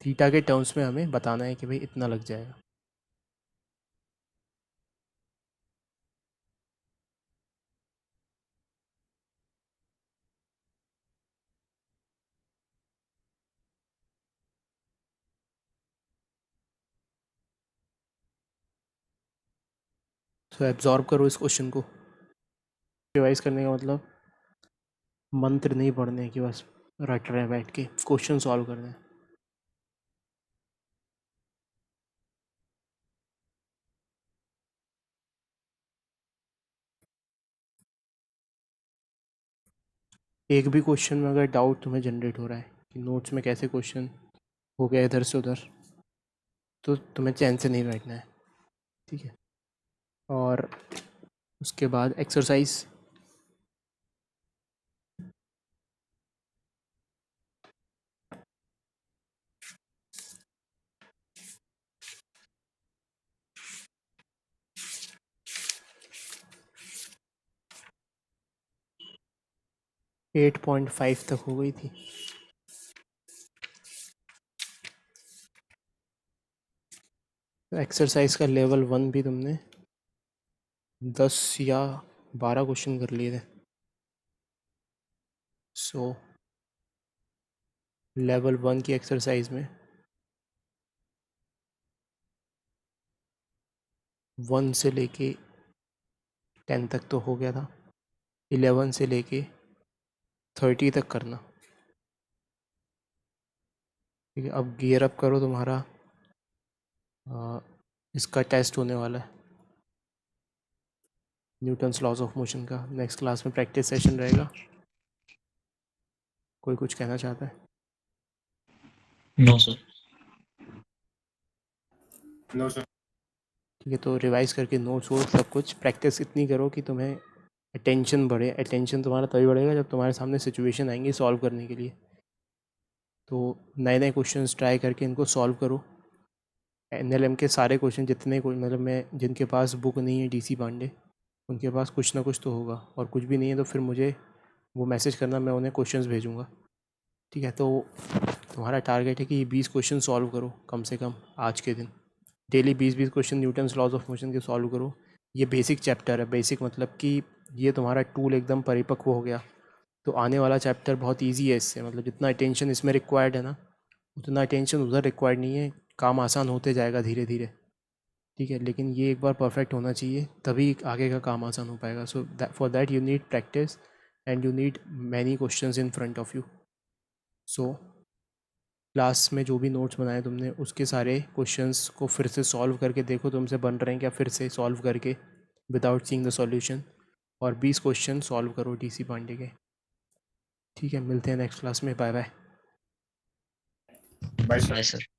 थीटा के टर्म्स में हमें बताना है कि भाई इतना लग जाएगा। तो एब्जॉर्ब करो इस क्वेश्चन को। रिवाइज करने का मतलब मंत्र नहीं पढ़ने की, बस रट रहे हैं बैठ के, क्वेश्चन सॉल्व करने हैं। एक भी क्वेश्चन में अगर डाउट तुम्हें जनरेट हो रहा है कि नोट्स में कैसे क्वेश्चन हो गया इधर से उधर, तो तुम्हें चैन से नहीं बैठना है, ठीक है। और उसके बाद एक्सरसाइज 8.5 तक हो गई थी। तो एक्सरसाइज का लेवल 1 भी तुमने 10 या 12 क्वेश्चन कर लिए थे। सो लेवल 1 की एक्सरसाइज में 1 से लेके 10 तक तो हो गया था, 11 से लेके 30 तक करना, ठीक है। अब गियर अप करो, तुम्हारा इसका टेस्ट होने वाला है न्यूटन्स लॉज ऑफ मोशन का। नेक्स्ट क्लास में प्रैक्टिस सेशन रहेगा। कोई कुछ कहना चाहता है? No sir. No sir. ठीक है, तो रिवाइज करके नोट्स हो सब कुछ प्रैक्टिस इतनी करो कि तुम्हें अटेंशन बढ़े। अटेंशन तुम्हारा तभी बढ़ेगा जब तुम्हारे सामने सिचुएशन आएंगी सॉल्व करने के लिए। तो नए नए क्वेश्चंस ट्राई करके इनको सॉल्व करो। एनएलएम के सारे क्वेश्चन जितने कोई मतलब मैं जिनके पास बुक नहीं है डीसी पांडे, उनके पास कुछ ना कुछ तो होगा, और कुछ भी नहीं है तो फिर मुझे वो मैसेज करना, मैं उन्हें क्वेश्चंस भेजूँगा, ठीक है। तो तुम्हारा टारगेट है कि 20 क्वेश्चन सॉल्व करो कम से कम आज के दिन। Daily 20-20 question Newton's laws of motion के सॉल्व करो। ये बेसिक चैप्टर है। बेसिक मतलब कि ये तुम्हारा टूल एकदम परिपक्व हो गया, तो आने वाला चैप्टर बहुत इजी है इससे। मतलब जितना अटेंशन इसमें रिक्वायर्ड है ना, उतना अटेंशन उधर रिक्वायर्ड नहीं है। काम आसान होते जाएगा धीरे धीरे, ठीक है। लेकिन ये एक बार परफेक्ट होना चाहिए, तभी आगे का काम आसान हो पाएगा। So for that you need practice and you need many questions in front of you. So class में जो भी नोट्स बनाए तुमने, उसके सारे क्वेश्चंस को फिर से सॉल्व करके देखो तुमसे बन रहे हैं क्या, फिर से सॉल्व करके विदाउट सीइंग द सॉल्यूशन। और 20 क्वेश्चन सॉल्व करो डीसी पांडे के, ठीक है। मिलते हैं नेक्स्ट क्लास में। Bye bye. Bye bye sir. Sir.